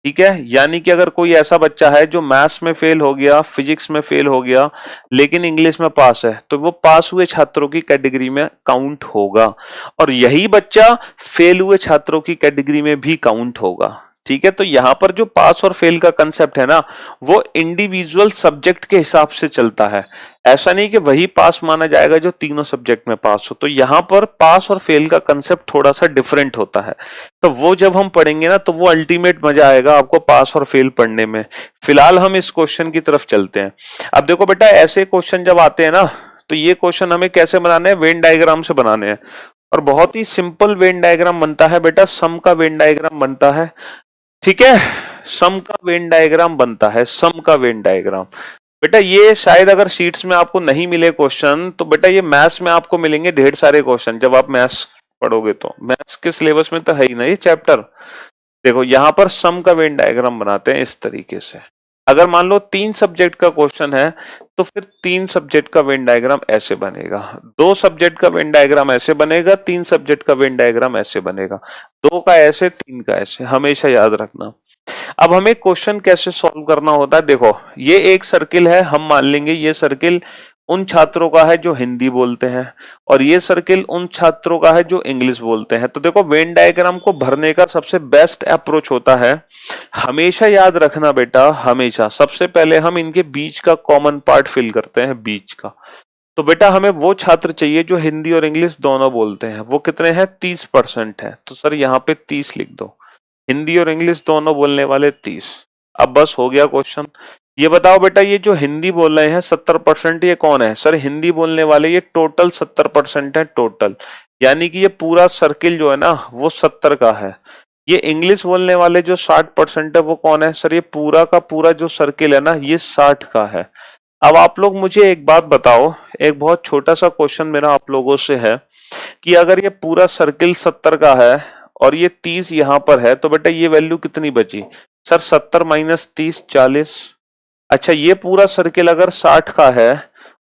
ठीक है, यानी कि अगर कोई ऐसा बच्चा है जो मैथ्स में फेल हो गया, फिजिक्स में फेल हो गया, लेकिन इंग्लिश में पास है, तो वो पास हुए छात्रों की कैटेगरी में काउंट होगा, और यही बच्चा फेल हुए छात्रों की कैटेगरी में भी काउंट होगा। ठीक है, तो यहां पर जो पास और फेल का कंसेप्ट है ना, वो इंडिविजुअल सब्जेक्ट के हिसाब से चलता है। ऐसा नहीं कि वही पास माना जाएगा जो तीनों सब्जेक्ट में पास हो। तो यहां पर पास और फेल का कंसेप्ट थोड़ा सा डिफरेंट होता है। तो वो जब हम पढ़ेंगे ना, तो वो अल्टीमेट मजा आएगा आपको पास और फेल पढ़ने में। फिलहाल हम इस क्वेश्चन की तरफ चलते हैं। अब देखो बेटा, ऐसे क्वेश्चन जब आते हैं ना, तो ये क्वेश्चन हमें कैसे बनाने हैं? वेन डायग्राम से बनाने हैं। और बहुत ही सिंपल वेन डायग्राम बनता है बेटा, सम का वेन डायग्राम बनता है। ठीक है, सम का वेन डायग्राम बनता है, सम का वेन डायग्राम। बेटा ये शायद अगर शीट्स में आपको नहीं मिले क्वेश्चन, तो बेटा ये मैथ्स में आपको मिलेंगे ढेर सारे क्वेश्चन जब आप मैथ्स पढ़ोगे। तो मैथ्स के सिलेबस में तो है ही ना ये चैप्टर। देखो यहां पर सम का वेन डायग्राम बनाते हैं इस तरीके से। अगर मान लो 3 सब्जेक्ट का क्वेश्चन है, तो फिर 3 सब्जेक्ट का वेन डायग्राम ऐसे बनेगा, 2 सब्जेक्ट का वेन डायग्राम ऐसे बनेगा, 3 सब्जेक्ट का वेन डायग्राम ऐसे बनेगा, 2 का ऐसे, 3 का ऐसे, हमेशा याद रखना। अब हमें क्वेश्चन कैसे सॉल्व करना होता है? देखो ये एक सर्किल है, हम मान लेंगे ये सर्किल उन छात्रों का है जो हिंदी बोलते हैं, और ये सर्किल उन छात्रों का है जो इंग्लिश बोलते हैं। तो देखो वेन डायग्राम को भरने का सबसे बेस्ट अप्रोच होता है, हमेशा याद रखना बेटा, हमेशा सबसे पहले हम इनके बीच का कॉमन पार्ट फिल करते हैं, बीच का। तो बेटा हमें वो छात्र चाहिए जो हिंदी और इंग्लिश दोनों बोलते हैं, वो कितने हैं? 30% है। तो सर यहाँ पे 30 लिख दो, हिंदी और इंग्लिश दोनों बोलने वाले 30। अब बस हो गया क्वेश्चन। ये बताओ बेटा, ये जो हिंदी बोल रहे हैं 70%, ये कौन है? सर हिंदी बोलने वाले ये टोटल 70% है, टोटल। यानी कि ये पूरा सर्किल जो है ना वो 70 का है। ये इंग्लिश बोलने वाले जो 60% है वो कौन है? सर ये पूरा का पूरा जो सर्किल है ना ये 60 का है। अब आप लोग मुझे एक बात बताओ, एक बहुत छोटा सा क्वेश्चन मेरा आप लोगों से है कि अगर ये पूरा सर्किल 70 का है और ये 30 यहाँ पर है, तो बेटा ये वैल्यू कितनी बची? Sir 70 minus 30 40। अच्छा ये पूरा सर्किल अगर 60 का है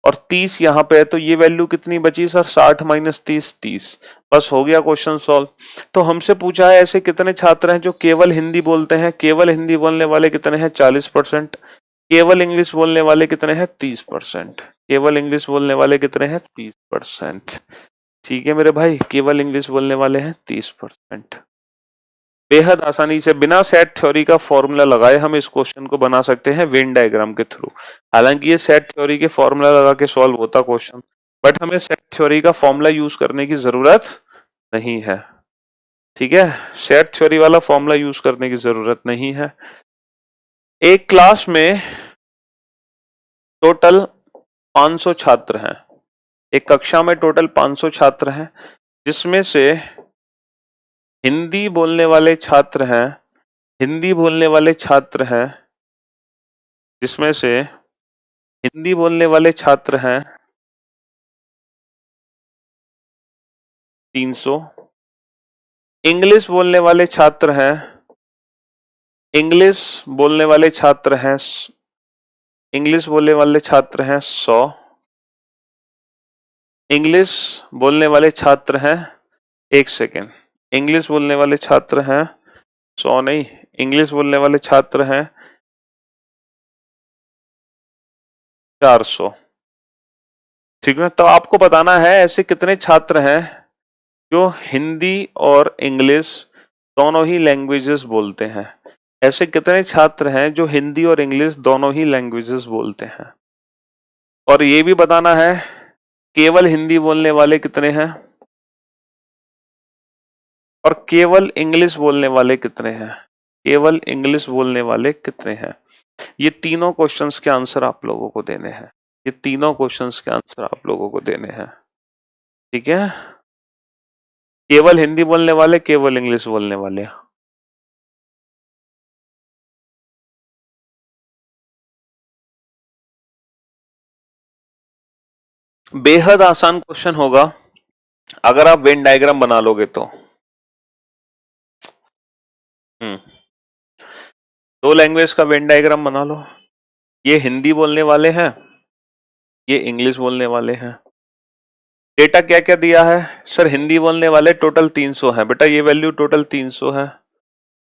और 30 यहाँ पे है, तो ये वैल्यू कितनी बची? Sir 60 minus 30 30। बस हो गया क्वेश्चन सॉल्व। तो हमसे पूछा है ऐसे कितने छात्र हैं जो केवल हिंदी बोलते हैं? केवल हिंदी बोलने वाले कितने हैं? 40%। केवल इंग्लिश बोलने वाले कितने हैं? 30%। केवल इंग्लिश बोलने वाले कितने हैं? 30%। ठीक है मेरे भाई, केवल इंग्लिश बोलने वाले हैं 30%। बेहद आसानी से बिना सेट थ्योरी का फॉर्मूला लगाए हम इस क्वेश्चन को बना सकते हैं वेन डायग्राम के थ्रू। हालांकि ये सेट थ्योरी के फॉर्मूला लगा के सॉल्व होता क्वेश्चन, बट हमें सेट थ्योरी का फॉर्मूला यूज करने की जरूरत नहीं है। ठीक है, सेट थ्योरी वाला फॉर्मूला यूज करने की जरूरत नहीं है। एक क्लास में टोटल 500 छात्र हैं, एक कक्षा में टोटल 500 छात्र हैं, जिसमें से हिंदी बोलने वाले छात्र हैं, हिंदी बोलने वाले छात्र हैं, जिसमें से हिंदी बोलने वाले छात्र हैं 300, इंग्लिश बोलने वाले छात्र हैं, इंग्लिश बोलने वाले छात्र हैं, इंग्लिश बोलने वाले छात्र हैं 100, इंग्लिश बोलने वाले छात्र हैं, एक सेकेंड, इंग्लिश बोलने वाले छात्र हैं 100 नहीं, इंग्लिश बोलने वाले छात्र हैं 400। ठीक है, तो आपको बताना है ऐसे कितने छात्र हैं जो हिंदी और इंग्लिश दोनों ही लैंग्वेजेस बोलते हैं। ऐसे कितने छात्र हैं जो हिंदी और इंग्लिश दोनों ही लैंग्वेजेस बोलते हैं। और ये भी बताना है केवल हिंदी बोलने वाले कितने हैं और केवल इंग्लिश बोलने वाले कितने हैं। केवल इंग्लिश बोलने वाले कितने हैं। ये तीनों क्वेश्चंस के आंसर आप लोगों को देने हैं। ये तीनों क्वेश्चंस के आंसर आप लोगों को देने हैं। ठीक है, केवल हिंदी बोलने वाले, केवल इंग्लिश बोलने वाले। बेहद आसान क्वेश्चन होगा अगर आप वेन डायग्राम बना लोगे तो। दो लैंग्वेज का वेन डायग्राम बना लो। ये हिंदी बोलने वाले हैं, ये इंग्लिश बोलने वाले हैं। डेटा क्या क्या दिया है सर? हिंदी बोलने वाले टोटल 300 है बेटा, ये वैल्यू टोटल 300 है।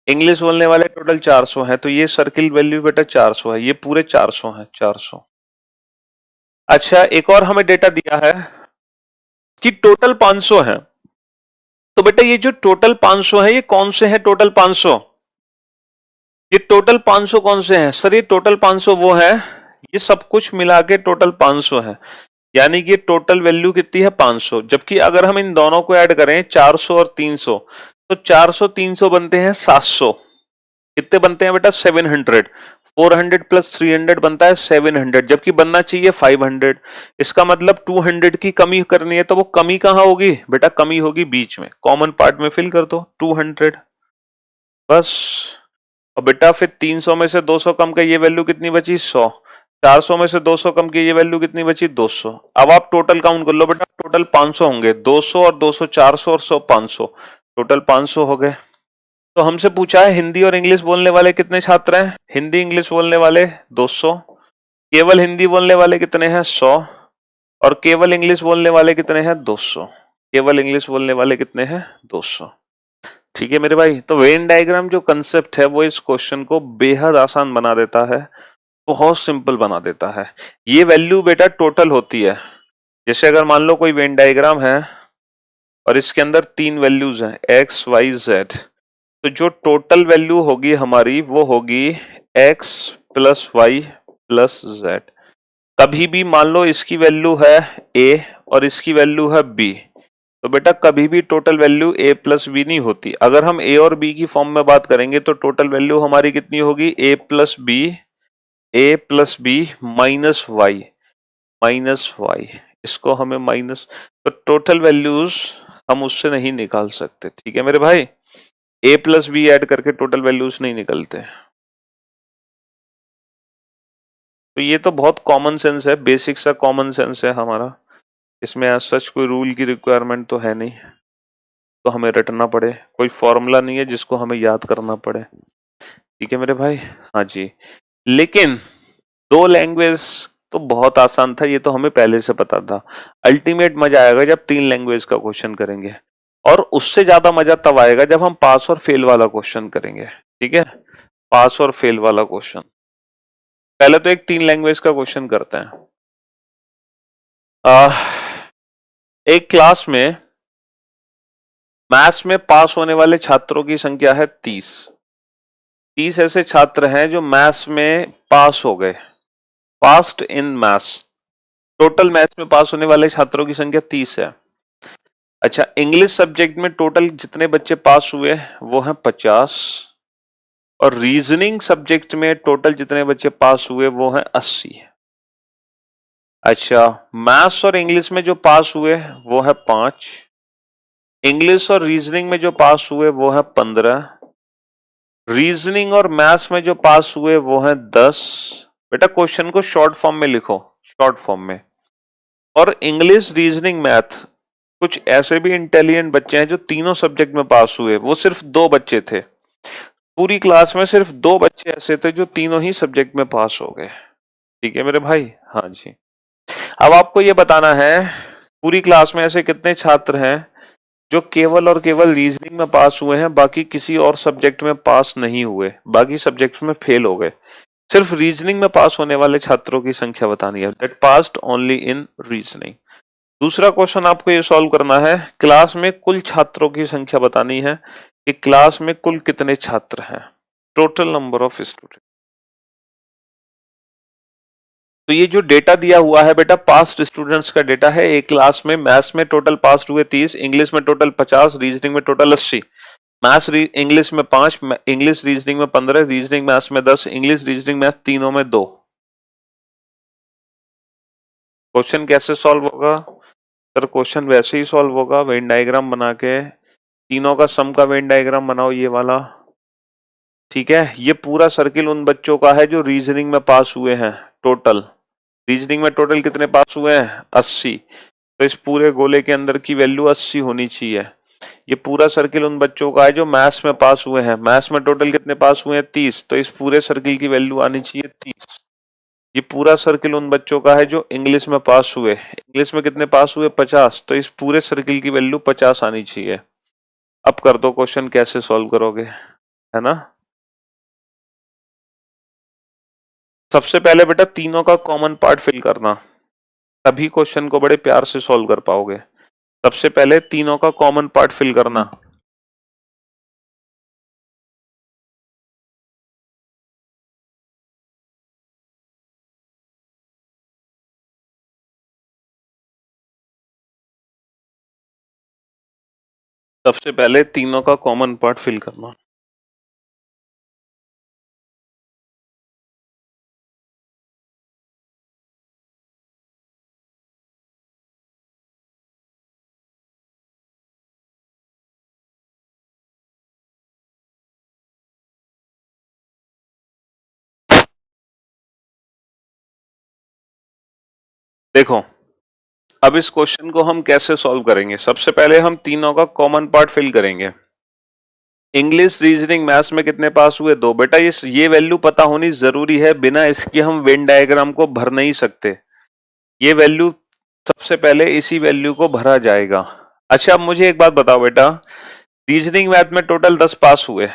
इंग्लिश बोलने वाले टोटल 400 है, तो ये सर्किल वैल्यू बेटा 400 है, ये पूरे 400 है, 400। अच्छा, एक और हमें डेटा दिया है कि टोटल 500 है। तो बेटा ये जो टोटल 500 है, ये कौन से है टोटल 500? ये टोटल 500 कौन से हैं सर? ये टोटल 500 वो है, ये सब कुछ मिला के टोटल 500 है, यानी कि टोटल वैल्यू कितनी है 500। जबकि अगर हम इन दोनों को ऐड करें 400 और 300, तो 400 300 बनते हैं 700। कितने बनते हैं बेटा? 700। 400 प्लस 300 बनता है 700, जबकि बनना चाहिए 500। इसका मतलब 200 की कमी करनी है, तो वो कमी कहाँ होगी बेटा? कमी होगी बीच में, कॉमन पार्ट में फिल कर दो 200 बस। और बेटा फिर 300 में से 200 कम का ये वैल्यू कितनी बची? 100। 400 में से 200 कम की ये वैल्यू कितनी बची? 200। अब आप टोटल काउंट कर लो बेटा, टोटल 500 होंगे। 200 और 200 400 और 100 500, टोटल 500 हो गए। तो हमसे पूछा है हिंदी और इंग्लिश बोलने वाले कितने छात्र हैं? हिंदी इंग्लिश बोलने वाले 200। केवल हिंदी बोलने वाले कितने हैं? 100। और केवल इंग्लिश बोलने वाले कितने हैं? 200। केवल इंग्लिश बोलने वाले कितने हैं? 200। ठीक है मेरे भाई। तो वेन डायग्राम जो कंसेप्ट है वो इस क्वेश्चन को बेहद आसान बना देता है, बहुत सिंपल बना देता है। ये वैल्यू बेटा टोटल होती है। जैसे अगर मान लो कोई वेन डायग्राम है और इसके अंदर 3 वैल्यूज हैं x, y, z, तो जो टोटल वैल्यू होगी हमारी वो होगी x plus y plus z। कभी भी मान लो इसकी वैल्यू है a और इसकी वैल्यू है b, तो बेटा कभी भी total value a plus b नहीं होती। अगर हम a और b की फॉर्म में बात करेंगे तो टोटल वैल्यू हमारी कितनी होगी? a plus b minus y, इसको हमें माइनस, तो टोटल वैल्यूज हम उससे नहीं निकाल सकते। ठीक है मेरे भाई, a प्लस बी ऐड करके टोटल वैल्यूज नहीं निकलते। तो ये तो बहुत कॉमन सेंस है, बेसिक सा कॉमन सेंस है हमारा, इसमें आज सच कोई रूल की रिक्वायरमेंट तो है नहीं, तो हमें रटना पड़े, कोई फॉर्मूला नहीं है जिसको हमें याद करना पड़े। ठीक है मेरे भाई, हाँ जी। लेकिन दो लैंग्वेज तो बहुत आसान था, ये तो हमें पहले से पता था। अल्टीमेट मजा आएगा जब 3 लैंग्वेज का क्वेश्चन करेंगे, और उससे ज्यादा मजा तब आएगा जब हम पास और फेल वाला क्वेश्चन करेंगे। ठीक है, पास और फेल वाला क्वेश्चन। पहले तो एक 3 लैंग्वेज का क्वेश्चन करते हैं। एक क्लास में मैथ्स में पास होने वाले छात्रों की संख्या है 30। 30 ऐसे छात्र हैं जो मैथ्स में पास हो गए, passed in maths. Total maths में पास होने वाले छात्रों की संख्या 30 है। अच्छा, इंग्लिश सब्जेक्ट में टोटल जितने बच्चे पास हुए वो हैं 50, और रीजनिंग सब्जेक्ट में टोटल जितने बच्चे पास हुए वो हैं 80। अच्छा, मैथ्स और इंग्लिश में जो पास हुए वो है 5, इंग्लिश और रीजनिंग में जो पास हुए वो है 15, रीजनिंग और मैथ्स में जो पास हुए वो है 10। बेटा क्वेश्चन को शॉर्ट फॉर्म में लिखो, शॉर्ट फॉर्म में। और इंग्लिश, रीजनिंग, मैथ, कुछ ऐसे भी इंटेलिजेंट बच्चे हैं जो तीनों सब्जेक्ट में पास हुए, वो सिर्फ 2 बच्चे थे। पूरी क्लास में सिर्फ 2 बच्चे ऐसे थे जो तीनों ही सब्जेक्ट में पास हो गए। ठीक है मेरे भाई, हाँ जी। अब आपको ये बताना है पूरी क्लास में ऐसे कितने छात्र हैं जो केवल और केवल रीजनिंग में पास हुए हैं, बाकी किसी और सब्जेक्ट में पास नहीं हुए, बाकी सब्जेक्ट्स में फेल हो गए। सिर्फ रीजनिंग में पास होने वाले छात्रों की संख्या बतानी है, that passed only in reasoning. दूसरा क्वेश्चन आपको ये सॉल्व करना है, क्लास में कुल छात्रों की संख्या बतानी है कि क्लास में कुल कितने छात्र हैं, टोटल नंबर ऑफ स्टूडेंट। तो ये जो डेटा दिया हुआ है बेटा पास्ट स्टूडेंट्स का डेटा है। एक क्लास में मैथ्स में टोटल पास्ट हुए 30, इंग्लिश में टोटल 50, रीजनिंग में टोटल 80। मैथ्स इंग्लिश में 5, इंग्लिश रीजनिंग में 15, रीजनिंग मैथ्स में 10, इंग्लिश रीजनिंग मैथ्स तीनों में 2। क्वेश्चन कैसे सॉल्व होगा सर? क्वेश्चन वैसे ही सॉल्व होगा, वेन डायग्राम बना के, तीनों का सम का वेन डायग्राम बनाओ ये वाला। ठीक है, ये पूरा सर्किल उन बच्चों का है जो रीजनिंग में पास हुए हैं। टोटल रीजनिंग में टोटल कितने पास हुए हैं? 80। तो इस पूरे गोले के अंदर की वैल्यू 80 होनी चाहिए। ये पूरा सर्किल उन बच्चों का है जो मैथ्स में पास हुए हैं। मैथ्स में टोटल कितने पास हुए हैं? 30। तो इस पूरे सर्किल की वैल्यू आनी चाहिए 30। ये पूरा सर्किल उन बच्चों का है जो इंग्लिश में पास हुए। इंग्लिश में कितने पास हुए? 50। तो इस पूरे सर्किल की वैल्यू 50 आनी चाहिए। अब कर दो क्वेश्चन, कैसे सॉल्व करोगे, है ना। सबसे पहले बेटा तीनों का कॉमन पार्ट फिल करना, तभी क्वेश्चन को बड़े प्यार से सॉल्व कर पाओगे। सबसे पहले तीनों का कॉमन पार्ट फिल करना। सबसे पहले तीनों का कॉमन पार्ट फिल करना। देखो अब इस क्वेश्चन को हम कैसे सॉल्व करेंगे। सबसे पहले हम तीनों का कॉमन पार्ट फिल करेंगे। इंग्लिश, रीजनिंग, मैथ्स में कितने पास हुए? 2। बेटा ये वैल्यू पता होनी जरूरी है, बिना इसकी हम वेन डायग्राम को भर नहीं सकते। ये वैल्यू सबसे पहले इसी वैल्यू को भरा जाएगा। अच्छा अब मुझे एक बात बताओ बेटा, रीजनिंग मैथ में टोटल 10 पास हुए,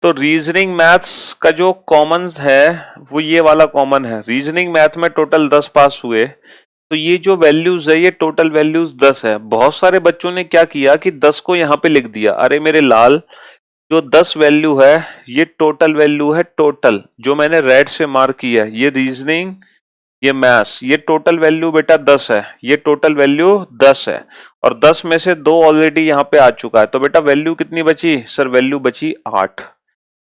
तो रीजनिंग मैथ्स का जो कॉमन है वो ये वाला कॉमन है। रीजनिंग मैथ में टोटल 10 पास हुए, तो ये जो वैल्यूज है ये टोटल वैल्यूज 10 है। बहुत सारे बच्चों ने क्या किया कि 10 को यहाँ पे लिख दिया। अरे मेरे लाल, जो 10 वैल्यू है ये टोटल वैल्यू है। टोटल जो मैंने रेड से मार्क किया है, ये रीजनिंग, ये मैथ्स, ये टोटल वैल्यू बेटा 10 है। ये टोटल वैल्यू 10 है और 10 में से 2 ऑलरेडी यहाँ पे आ चुका है। तो बेटा वैल्यू कितनी बची? सर वैल्यू बची 8।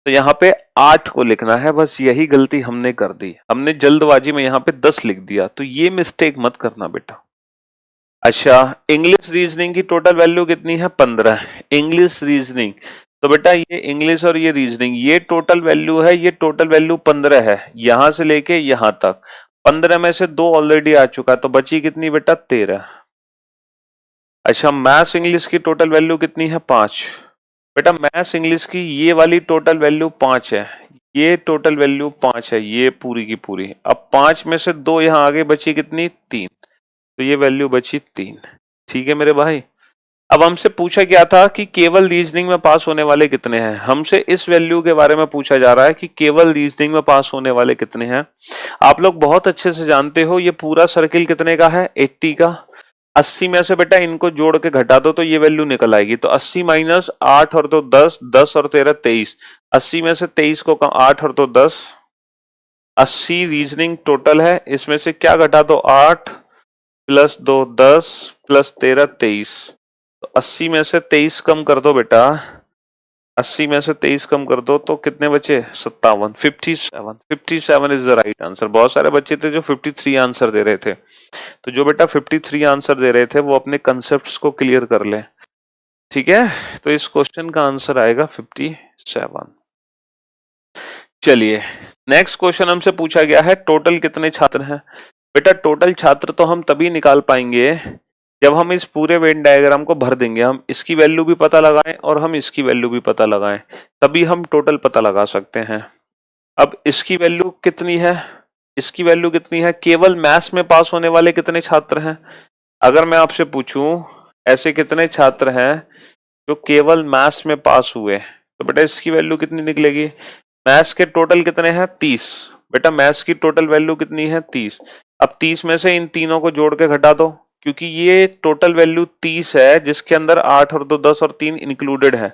तो यहाँ पे 8 को लिखना है, बस यही गलती हमने कर दी। हमने जल्दबाजी में यहाँ पे 10 लिख दिया, तो ये मिस्टेक मत करना बेटा। अच्छा इंग्लिश रीजनिंग की टोटल वैल्यू कितनी है? 15। इंग्लिश रीजनिंग, तो बेटा ये इंग्लिश और ये रीजनिंग, ये टोटल वैल्यू है, ये टोटल वैल्यू 15 है, यहां से लेके यहां तक। 15 में से 2 ऑलरेडी आ चुका, तो बची कितनी बेटा? 13। अच्छा मैथ्स इंग्लिश की टोटल वैल्यू कितनी है? 5। बेटा मैथ्स इंग्लिश की ये वाली टोटल वैल्यू 5 है, ये टोटल वैल्यू 5 है, ये पूरी की पूरी। अब 5 में से 2 यहाँ आगे बची कितनी? 3। तो ये वैल्यू बची 3। ठीक है मेरे भाई। अब हमसे पूछा गया था कि केवल रीजनिंग में पास होने वाले कितने हैं। हमसे इस वैल्यू के बारे में पूछा जा रहा है कि केवल रीजनिंग में पास होने वाले कितने हैं। आप लोग बहुत अच्छे से जानते हो ये पूरा सर्किल कितने का है? 80 का। 80 में से बेटा इनको जोड़ के घटा दो तो ये वैल्यू निकल आएगी। तो 80 माइनस 8 और 2 10, 10 और 13 23। 80 में से 23 को 8 और 2 10। 80 रीजनिंग टोटल है, इसमें से क्या घटा दो? 8 प्लस 2 10 प्लस 13 23। तो 80 में से 23 कम कर दो बेटा, 80 में से 23 कम कर दो तो कितने बचे? 57। 57 इज द राइट आंसर। बहुत सारे बच्चे थे जो 53 आंसर दे रहे थे, तो जो बेटा 53 आंसर दे रहे थे वो अपने कंसेप्ट्स को क्लियर कर ले। ठीक है, तो इस क्वेश्चन का आंसर आएगा 57। चलिए नेक्स्ट क्वेश्चन हमसे पूछा गया है टोटल कितने छात्र हैं। बेटा टोटल छात्र तो हम तभी निकाल पाएंगे जब हम इस पूरे वेन डायग्राम को भर देंगे। हम इसकी वैल्यू भी पता लगाएं और हम इसकी वैल्यू भी पता लगाएं, तभी हम टोटल पता लगा सकते हैं। अब इसकी वैल्यू कितनी है? इसकी वैल्यू कितनी है? केवल मैथ्स में पास होने वाले कितने छात्र हैं? अगर मैं आपसे पूछूं ऐसे कितने छात्र हैं जो केवल मैथ्स में पास हुए, तो बेटा इसकी वैल्यू कितनी निकलेगी? मैथ्स के टोटल कितने हैं? 30। बेटा मैथ्स की टोटल वैल्यू कितनी है? 30। अब 30 में से इन तीनों को जोड़ के घटा दो, क्योंकि ये टोटल वैल्यू 30 है जिसके अंदर 8 और 2 10 और 3 इंक्लूडेड है।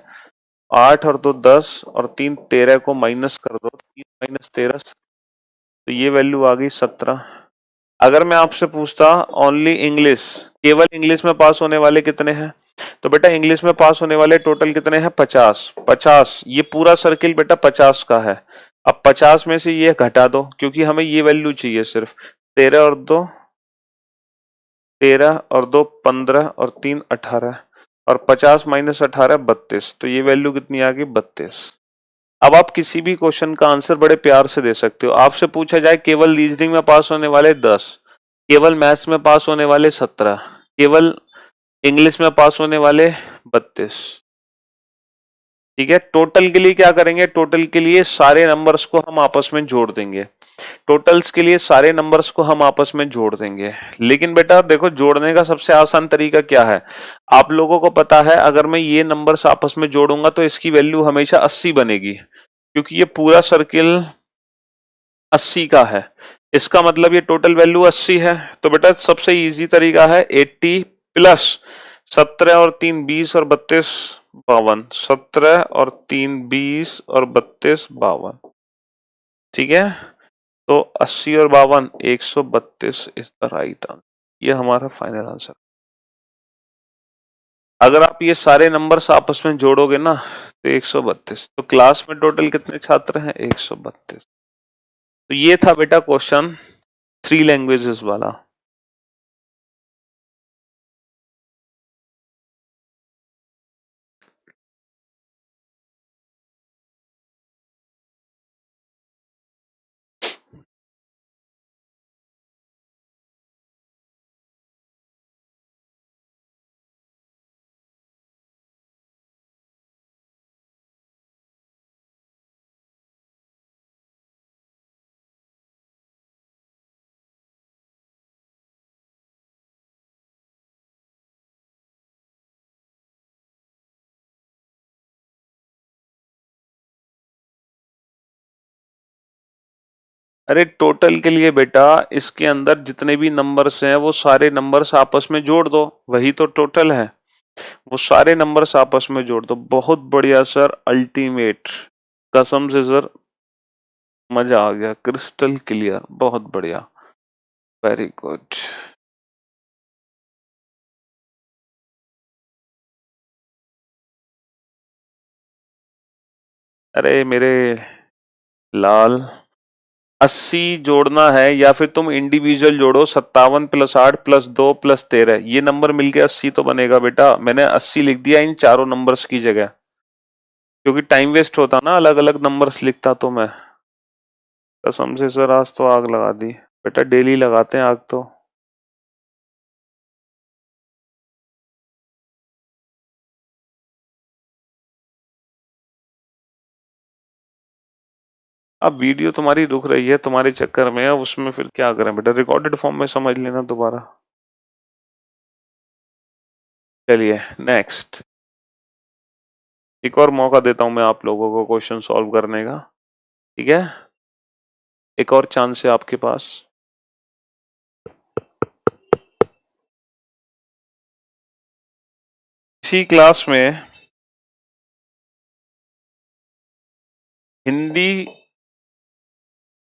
8 और 2 10 और 3 13 को माइनस कर दो, 3 माइनस 13, तो ये वैल्यू आ गई 17। अगर मैं आपसे पूछता ओनली इंग्लिश, केवल इंग्लिश में पास होने वाले कितने हैं, तो बेटा इंग्लिश में पास होने वाले टोटल कितने हैं? 50। 50, ये पूरा सर्किल बेटा 50 का है। अब 50 में से ये घटा दो, क्योंकि हमें ये वैल्यू चाहिए सिर्फ। 13 और 2 13 और 2 15 और 3 18 और 50 माइनस 18 32। तो ये वैल्यू कितनी आ गई? 32। अब आप किसी भी क्वेश्चन का आंसर बड़े प्यार से दे सकते हो। आपसे पूछा जाए केवल रीजनिंग में पास होने वाले 10, केवल मैथ्स में पास होने वाले 17, केवल इंग्लिश में पास होने वाले 32। ठीक है, टोटल के लिए क्या करेंगे, टोटल के लिए सारे नंबर्स को हम आपस में जोड़ देंगे, टोटल्स के लिए सारे नंबर्स को हम आपस में जोड़ देंगे। लेकिन बेटा देखो, जोड़ने का सबसे आसान तरीका क्या है, आप लोगों को पता है, अगर मैं ये नंबर्स आपस में जोड़ूंगा तो इसकी वैल्यू हमेशा 80 बनेगी, क्योंकि ये पूरा सर्किल 80 का है, इसका मतलब ये टोटल वैल्यू 80 है। तो बेटा सबसे इजी तरीका है 80 प्लस 17 और 3 20 और 32 52, 17 और 3 20 और 32 52। ठीक है, तो 80 और 52 132 इज द राइट आंसर। ये हमारा फाइनल आंसर। अगर आप ये सारे नंबर्स आपस में जोड़ोगे ना तो 132। तो क्लास में टोटल कितने छात्र हैं, 132। तो ये था बेटा क्वेश्चन 3 लैंग्वेजेस वाला। अरे टोटल के लिए बेटा इसके अंदर जितने भी नंबर्स हैं वो सारे नंबर्स आपस में जोड़ दो, वही तो टोटल है। वो सारे नंबर्स आपस में जोड़ दो। बहुत बढ़िया सर, अल्टीमेट, कसम से सर मजा आ गया, क्रिस्टल क्लियर, बहुत बढ़िया, वेरी गुड। अरे मेरे लाल, 80 जोड़ना है या फिर तुम इंडिविजुअल जोड़ो, 57 प्लस 8 प्लस 2 प्लस 13, ये नंबर मिलके 80 तो बनेगा बेटा। मैंने 80 लिख दिया इन चारों नंबर्स की जगह, क्योंकि टाइम वेस्ट होता ना अलग अलग नंबर्स लिखता तो मैं। कसम से सर आज तो आग लगा दी बेटा, डेली लगाते हैं आग तो। अब वीडियो तुम्हारी रुक रही है तुम्हारे चक्कर में, अब उसमें फिर क्या करें बेटा, रिकॉर्डेड फॉर्म में समझ लेना दोबारा। चलिए नेक्स्ट, एक और मौका देता हूं मैं आप लोगों को क्वेश्चन सॉल्व करने का। ठीक है, एक और चांस है आपके पास। इसी क्लास में हिंदी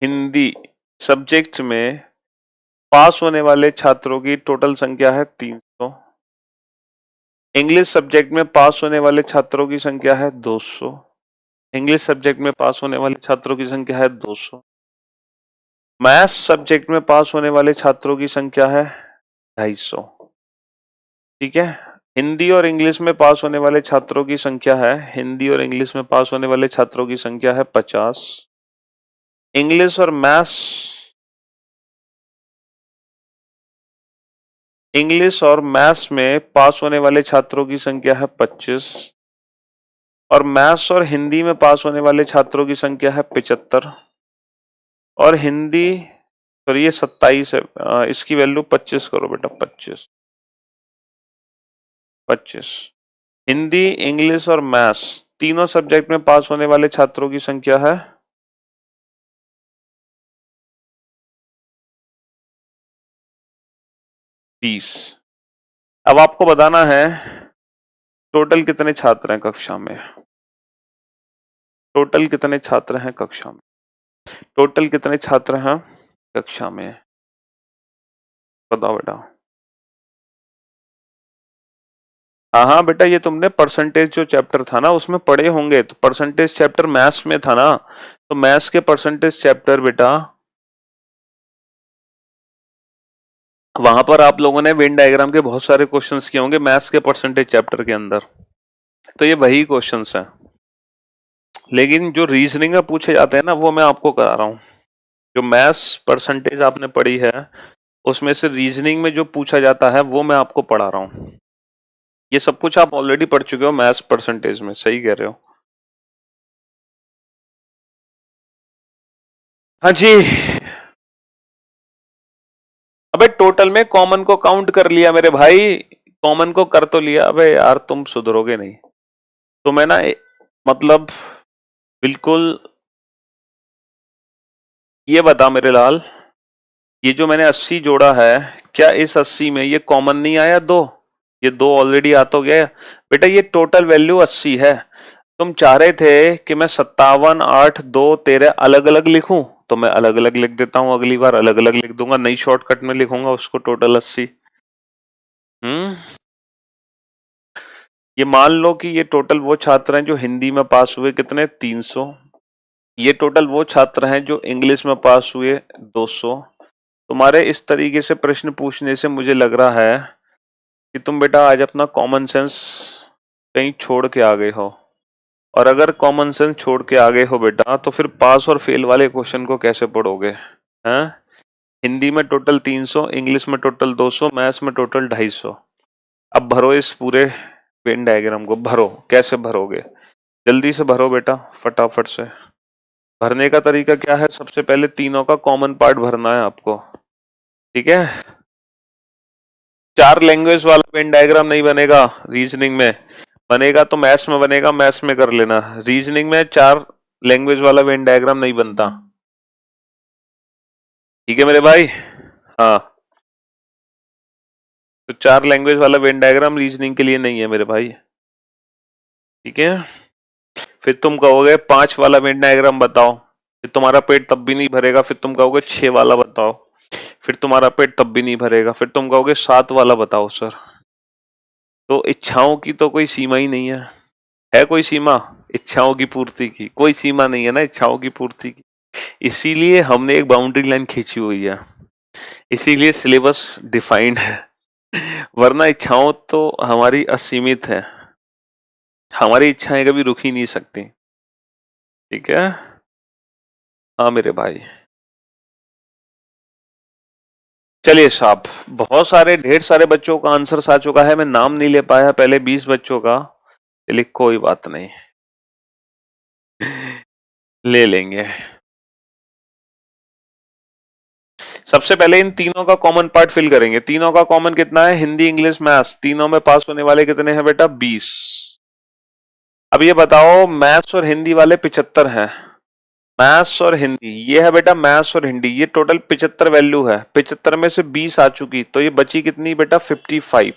हिंदी सब्जेक्ट में पास होने वाले छात्रों की टोटल संख्या है 300। इंग्लिश सब्जेक्ट में पास होने वाले छात्रों की संख्या है 200। इंग्लिश सब्जेक्ट में पास होने वाले छात्रों की संख्या है 200। मैथ्स सब्जेक्ट में पास होने वाले छात्रों की संख्या है 250। ठीक है, हिंदी और इंग्लिश में पास होने वाले छात्रों की संख्या है, हिंदी और इंग्लिश में पास होने वाले छात्रों की संख्या है 50। इंग्लिश और मैथ्स, इंग्लिश और मैथ्स में पास होने वाले छात्रों की संख्या है 25। और मैथ्स और हिंदी में पास होने वाले छात्रों की संख्या है 75। और हिंदी, सॉरी ये 27 है, इसकी वैल्यू 25 करो बेटा, 25 25। हिंदी, इंग्लिश और मैथ्स तीनों सब्जेक्ट में पास होने वाले छात्रों की संख्या है 20। अब आपको बताना है टोटल कितने छात्र हैं कक्षा में, टोटल कितने छात्र हैं कक्षा में, टोटल कितने छात्र हैं कक्षा में, बताओ बेटा। हाँ हाँ बेटा, ये तुमने परसेंटेज जो चैप्टर था ना उसमें पढ़े होंगे, तो परसेंटेज चैप्टर मैथ्स में था ना, तो मैथ्स के परसेंटेज चैप्टर बेटा, वहां पर आप लोगों ने वेन डायग्राम के बहुत सारे क्वेश्चंस किए होंगे मैथ्स के परसेंटेज चैप्टर के अंदर, तो ये वही क्वेश्चंस हैं। लेकिन जो रीजनिंग में पूछे जाते हैं ना वो मैं आपको करा रहा हूँ। जो मैथ्स परसेंटेज आपने पढ़ी है उसमें से रीजनिंग में जो पूछा जाता है वो मैं आपको पढ़ा रहा हूँ। ये सब कुछ आप ऑलरेडी पढ़ चुके हो मैथ्स परसेंटेज में, सही कह रहे हो। हाँ जी। अबे टोटल में कॉमन को काउंट कर लिया मेरे भाई, कॉमन को कर तो लिया। अबे यार तुम सुधरोगे नहीं। तो मैं ना मतलब बिल्कुल, ये बता मेरे लाल, ये जो मैंने 80 जोड़ा है, क्या इस 80 में ये कॉमन नहीं आया दो? ये दो ऑलरेडी आ तो गया। बेटा ये टोटल वैल्यू 80 है। तुम चाह रहे थे कि मैं 57, 8, 2, 13 अलग अलग लिखूं, तो मैं अलग अलग लिख देता हूं, अगली बार अलग अलग लिख दूंगा, नई शॉर्टकट में लिखूंगा उसको टोटल 80। हम्म। ये मान लो कि ये टोटल वो छात्र हैं जो हिंदी में पास हुए, कितने, 300। ये टोटल वो छात्र हैं जो इंग्लिश में पास हुए, 200। तुम्हारे इस तरीके से प्रश्न पूछने से मुझे लग रहा है कि तुम बेटा आज अपना कॉमन सेंस कहीं छोड़ के आ गए हो। और अगर कॉमन सेंस छोड़ के आ गए हो बेटा, तो फिर पास और फेल वाले क्वेश्चन को कैसे पढ़ोगे? हैं? हिंदी में टोटल 300, इंग्लिश में टोटल 200, मैथ्स में टोटल 250। अब भरो इस पूरे वेन डायग्राम को, भरो। कैसे भरोगे? जल्दी से भरो बेटा, फटाफट से। भरने का तरीका क्या है? सबसे पहले तीनों का कॉमन पार्ट भरना है आपको, ठीक है। चार लैंग्वेज वाला वेन डायग्राम नहीं बनेगा रीजनिंग में, बनेगा तो मैथ्स में बनेगा, मैथ्स में कर लेना। रीजनिंग में चार लैंग्वेज वाला वेन डायग्राम नहीं बनता, ठीक है मेरे भाई। हाँ, तो चार लैंग्वेज वाला वेन डायग्राम रीजनिंग के लिए नहीं है मेरे भाई, ठीक है। फिर तुम कहोगे 5 वाला वेन डायग्राम बताओ, फिर तुम्हारा पेट तब भी नहीं भरेगा। फिर तुम कहोगे 6 वाला बताओ, फिर तुम्हारा पेट तब भी नहीं भरेगा। फिर तुम कहोगे 7 वाला बताओ सर। तो इच्छाओं की तो कोई सीमा ही नहीं है कोई सीमा? इच्छाओं की पूर्ति की कोई सीमा नहीं है ना, इच्छाओं की पूर्ति की। इसीलिए हमने एक बाउंड्री लाइन खींची हुई है, इसीलिए सिलेबस डिफाइंड है। वरना इच्छाओं तो हमारी असीमित है, हमारी इच्छाएं कभी रुक ही नहीं सकती, ठीक है। हाँ मेरे भाई। चलिए साहब, बहुत सारे ढेर सारे बच्चों का आंसर आ चुका है, मैं नाम नहीं ले पाया पहले 20 बच्चों का। चलिए कोई बात नहीं, ले लेंगे। सबसे पहले इन तीनों का कॉमन पार्ट फिल करेंगे। तीनों का कॉमन कितना है? हिंदी, इंग्लिश, मैथ्स, तीनों में पास होने वाले कितने हैं बेटा? 20। अब ये बताओ, मैथ्स और हिंदी वाले 75 हैं। मैथ्स और हिंदी, ये है बेटा मैथ्स और हिंदी, ये टोटल 75 वैल्यू है। 75 में से 20 आ चुकी, तो ये बची कितनी बेटा? 55।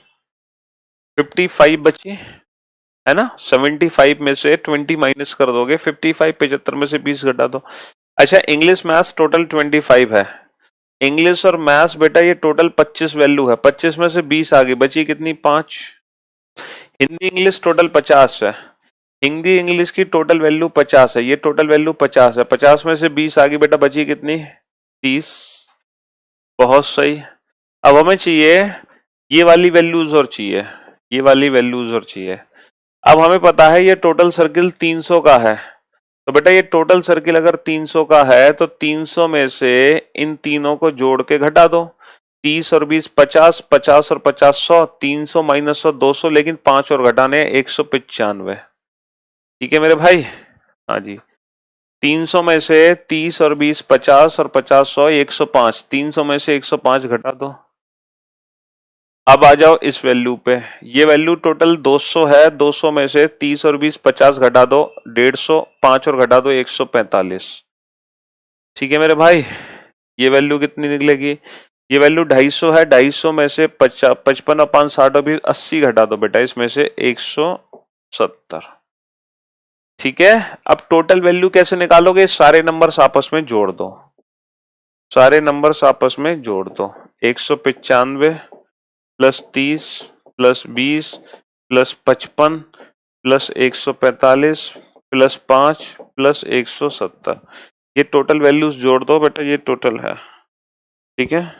55 बची है ना। 75 में से 20 माइनस कर दोगे, 55 75 में से 20 घटा दो। अच्छा, इंग्लिश मैथ्स टोटल 25 है। इंग्लिश और मैथ्स बेटा ये टोटल 25 वैल्यू है। 25 में से 20 आ गई, बची कितनी? 5। हिंदी इंग्लिश टोटल 50 है। हिंदी इंग्लिश की टोटल वैल्यू 50 है, ये टोटल वैल्यू 50 है। 50 में से 20 आ गई बेटा, बची कितनी? 30। बहुत सही। अब हमें चाहिए ये वाली वैल्यूज और चाहिए, ये वाली वैल्यूज और चाहिए। अब हमें पता है ये टोटल सर्किल 300 का है, तो बेटा ये टोटल सर्किल अगर 300 का है तो 300 में से इन तीनों को जोड़ के घटा दो। 30 और 20 50, 50 और 50 100, 300 माइनस 100 200, लेकिन 5 और घटाने 195। ठीक है मेरे भाई। हाँ जी, 300 में से 30 और 20 50 और 50 100 105, 300 में से 105 घटा दो। अब आ जाओ इस वैल्यू पे, ये वैल्यू टोटल 200 है। 200 में से 30 और 20 50 घटा दो, 150, 5 और घटा दो 145। ठीक है मेरे भाई, ये वैल्यू कितनी निकलेगी? ये वैल्यू 250 है। 250 में से 55 और 5 60 और 20 80 घटा दो बेटा, इसमें से 170। ठीक है। अब टोटल वैल्यू कैसे निकालोगे? सारे नंबर्स आपस में जोड़ दो, सारे नंबर्स आपस में जोड़ दो। 195 plus 30 plus 20 plus 55 plus 145 plus 5 plus 170, ये टोटल वैल्यूज जोड़ दो बेटा, ये टोटल है। ठीक है।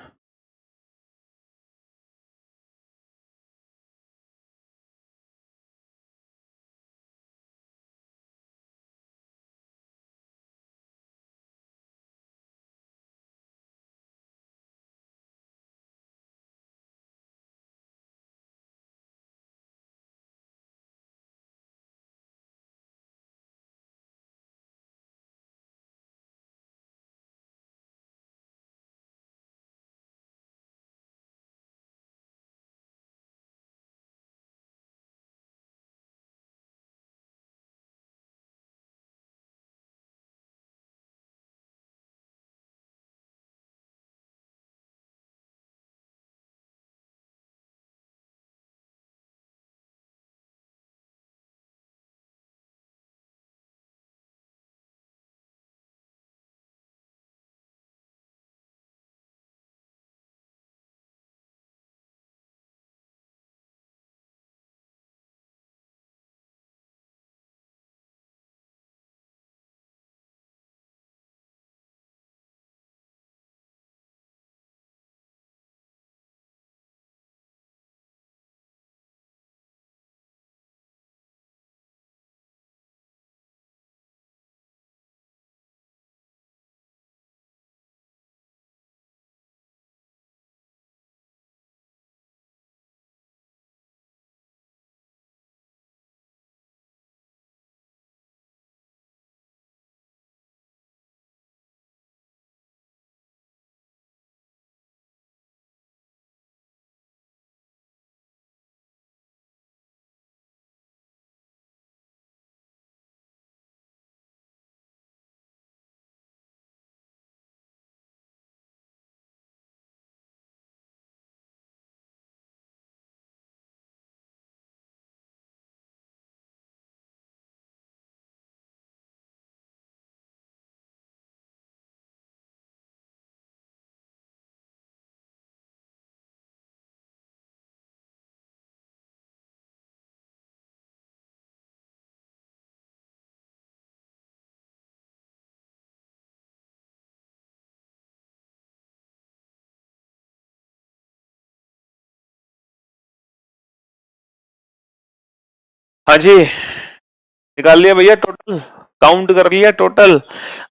हाँ जी, निकाल लिया भैया टोटल, काउंट कर लिया टोटल।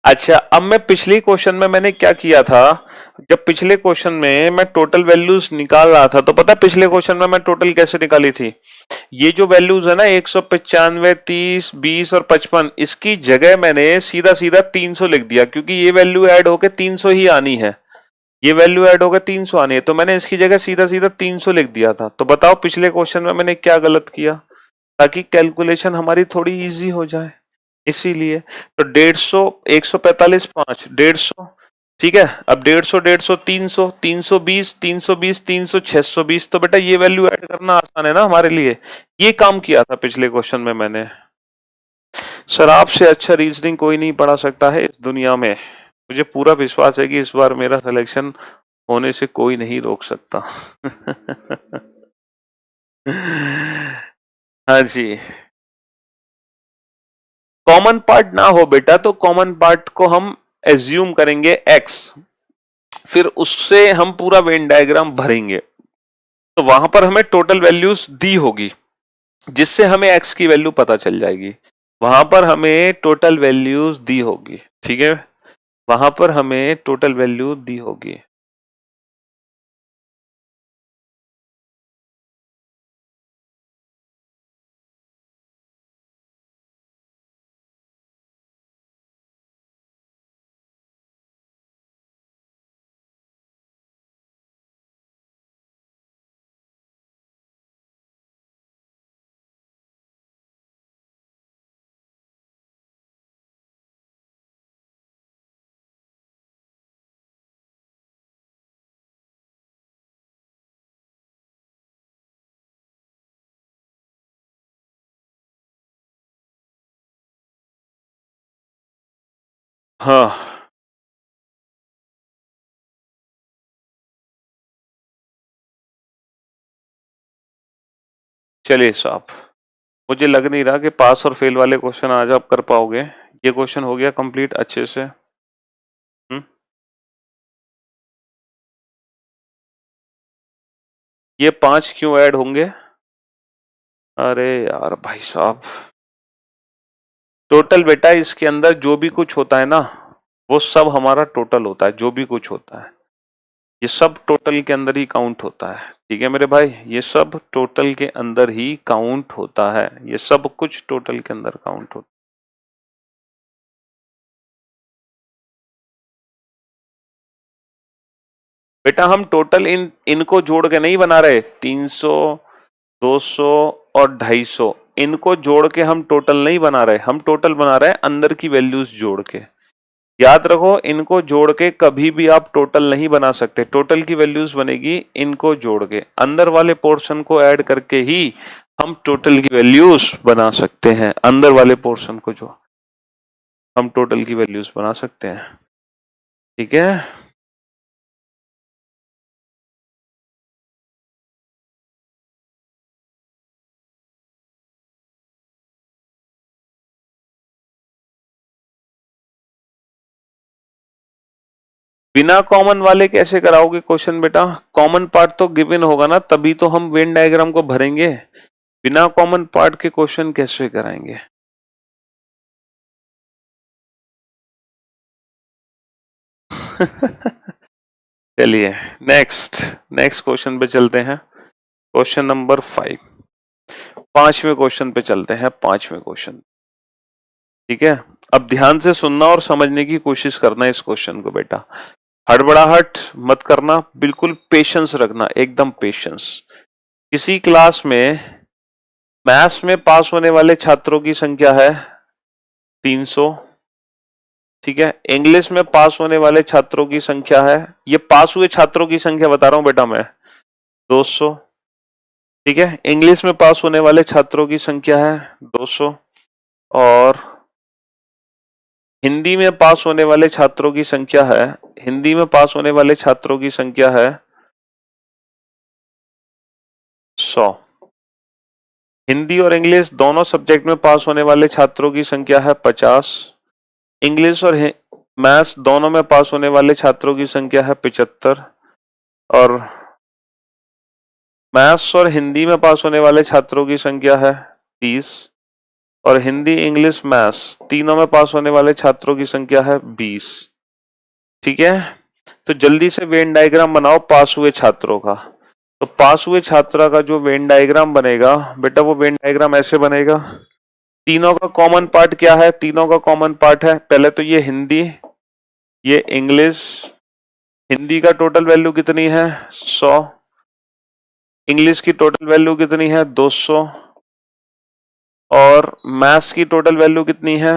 अच्छा, अब मैं पिछले क्वेश्चन में मैंने क्या किया था, जब पिछले क्वेश्चन में मैं टोटल वैल्यूज निकाल रहा था, तो पता है पिछले क्वेश्चन में मैं टोटल कैसे निकाली थी? ये जो वैल्यूज है ना 195, 30, 20 और 55, इसकी जगह मैंने सीधा सीधा 300 लिख दिया, क्योंकि ये वैल्यू ऐड होके 300 ही आनी है, ये वैल्यू ऐड होकर 300 आनी है, तो मैंने इसकी जगह सीधा सीधा 300 लिख दिया था। तो बताओ पिछले क्वेश्चन में मैंने क्या गलत किया, ताकि कैलकुलेशन हमारी थोड़ी इजी हो जाए, इसीलिए। तो 150, 145, 5, 150, ठीक है। अब 150, 150, 300, 320, 320, 300, 620, तो बेटा ये वैल्यू ऐड करना आसान है ना हमारे लिए, ये काम किया था पिछले क्वेश्चन में मैंने। सर आपसे अच्छा रीजनिंग कोई नहीं पढ़ा सकता है इस दुनिया में, मुझे पूरा विश्वास है कि इस बार मेरा सिलेक्शन होने से कोई नहीं रोक सकता। हाँ जी, कॉमन पार्ट ना हो बेटा, तो कॉमन पार्ट को हम एज्यूम करेंगे x, फिर उससे हम पूरा वेन डायग्राम भरेंगे, तो वहां पर हमें टोटल वैल्यूज दी होगी, जिससे हमें x की वैल्यू पता चल जाएगी। वहां पर हमें टोटल वैल्यूज दी होगी, ठीक है, वहां पर हमें टोटल वैल्यू दी होगी। हाँ, चलिए साहब, मुझे लग नहीं रहा कि पास और फेल वाले क्वेश्चन आज आप कर पाओगे, ये क्वेश्चन हो गया कंप्लीट अच्छे से। ये 5 क्यों ऐड होंगे? अरे यार भाई साहब, टोटल बेटा इसके अंदर जो भी कुछ होता है ना, वो सब हमारा टोटल होता है, जो भी कुछ होता है ये सब टोटल के अंदर ही काउंट होता है, ठीक है मेरे भाई, ये सब टोटल के अंदर ही काउंट होता है, ये सब कुछ टोटल के अंदर काउंट होता है। बेटा हम टोटल इनको जोड़ के नहीं बना रहे, 300, 200 और 250, इनको जोड़ के हम टोटल नहीं बना रहे, हम टोटल बना रहे हैं अंदर की वैल्यूज जोड़ के। याद रखो, इनको जोड़ के कभी भी आप टोटल नहीं बना सकते, टोटल की वैल्यूज बनेगी इनको जोड़ के, अंदर वाले पोर्शन को ऐड करके ही हम टोटल की वैल्यूज बना सकते हैं, अंदर वाले पोर्शन को जो हम टोटल की वैल्यूज बना सकते हैं, ठीक है। बिना कॉमन वाले कैसे कराओगे क्वेश्चन बेटा? कॉमन पार्ट तो गिवन होगा ना, तभी तो हम वेन डायग्राम को भरेंगे, बिना कॉमन पार्ट के क्वेश्चन कैसे कराएंगे? चलिए नेक्स्ट, नेक्स्ट क्वेश्चन पे चलते हैं, क्वेश्चन नंबर 5, पांचवें क्वेश्चन पे चलते हैं, पांचवें क्वेश्चन, ठीक है। अब ध्यान से सुनना और समझने की कोशिश करना इस क्वेश्चन को बेटा, हड़बड़ाहट मत करना, बिल्कुल पेशेंस रखना, एकदम पेशेंस। किसी क्लास में मैथ्स में पास होने वाले छात्रों की संख्या है 300, ठीक है। इंग्लिश में पास होने वाले छात्रों की संख्या है, ये पास हुए छात्रों की संख्या बता रहा हूं बेटा मैं, 200, ठीक है। इंग्लिश में पास होने वाले छात्रों की संख्या है 200, और हिंदी में पास होने वाले छात्रों की संख्या है, हिंदी में पास होने वाले छात्रों की संख्या है 100। हिंदी और इंग्लिश दोनों सब्जेक्ट में पास होने वाले छात्रों की संख्या है 50। इंग्लिश और मैथ्स दोनों में पास होने वाले छात्रों की संख्या है 75, और मैथ्स और हिंदी में पास होने वाले छात्रों की संख्या है 30, और हिंदी, इंग्लिश, मैथ्स तीनों में पास होने वाले छात्रों की संख्या है 20। ठीक है, तो जल्दी से वेन डायग्राम बनाओ पास हुए छात्रों का। तो पास हुए छात्रा का जो वेन डायग्राम बनेगा बेटा, वो वेन डायग्राम ऐसे बनेगा। तीनों का कॉमन पार्ट क्या है? तीनों का कॉमन पार्ट है पहले तो ये हिंदी, ये इंग्लिश। हिंदी का टोटल वैल्यू कितनी है? 100। इंग्लिश की टोटल वैल्यू कितनी है? 200। और मैथ्स की टोटल वैल्यू कितनी है?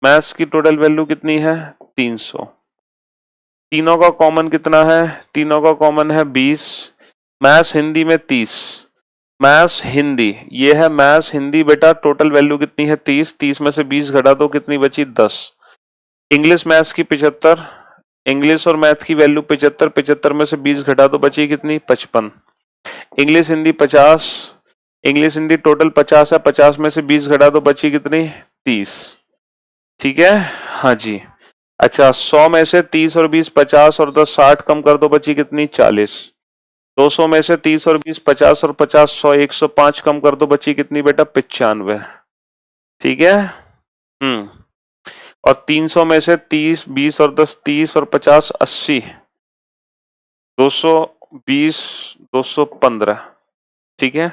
मैथ्स की टोटल वैल्यू कितनी है? 300। तीनों का कॉमन कितना है? तीनों का कॉमन है 20। मैथ्स हिंदी में 30। मैथ्स हिंदी, ये है मैथ्स हिंदी बेटा, टोटल वैल्यू कितनी है? 30। 30 में से 20 घटा दो, कितनी बची? 10। इंग्लिश मैथ्स की 75। इंग्लिश और मैथ की वैल्यू 75। 75 में से 20 घटा दो, बची कितनी? 55। English Hindi 50। English Hindi total 50 है, 50 में से 20 घटा दो, बची कितनी? 30। ठीक है, हाँ जी। अच्छा, 100 में से 30 और 20 50 और 10 60 कम कर दो, बची कितनी? 40। 200 में से 30 और 20 50 और 50 100 105 कम कर दो, बची कितनी बेटा? 95। ठीक है, और 300 में से 30 20 और 10 30 और 50 80 220 215। ठीक है,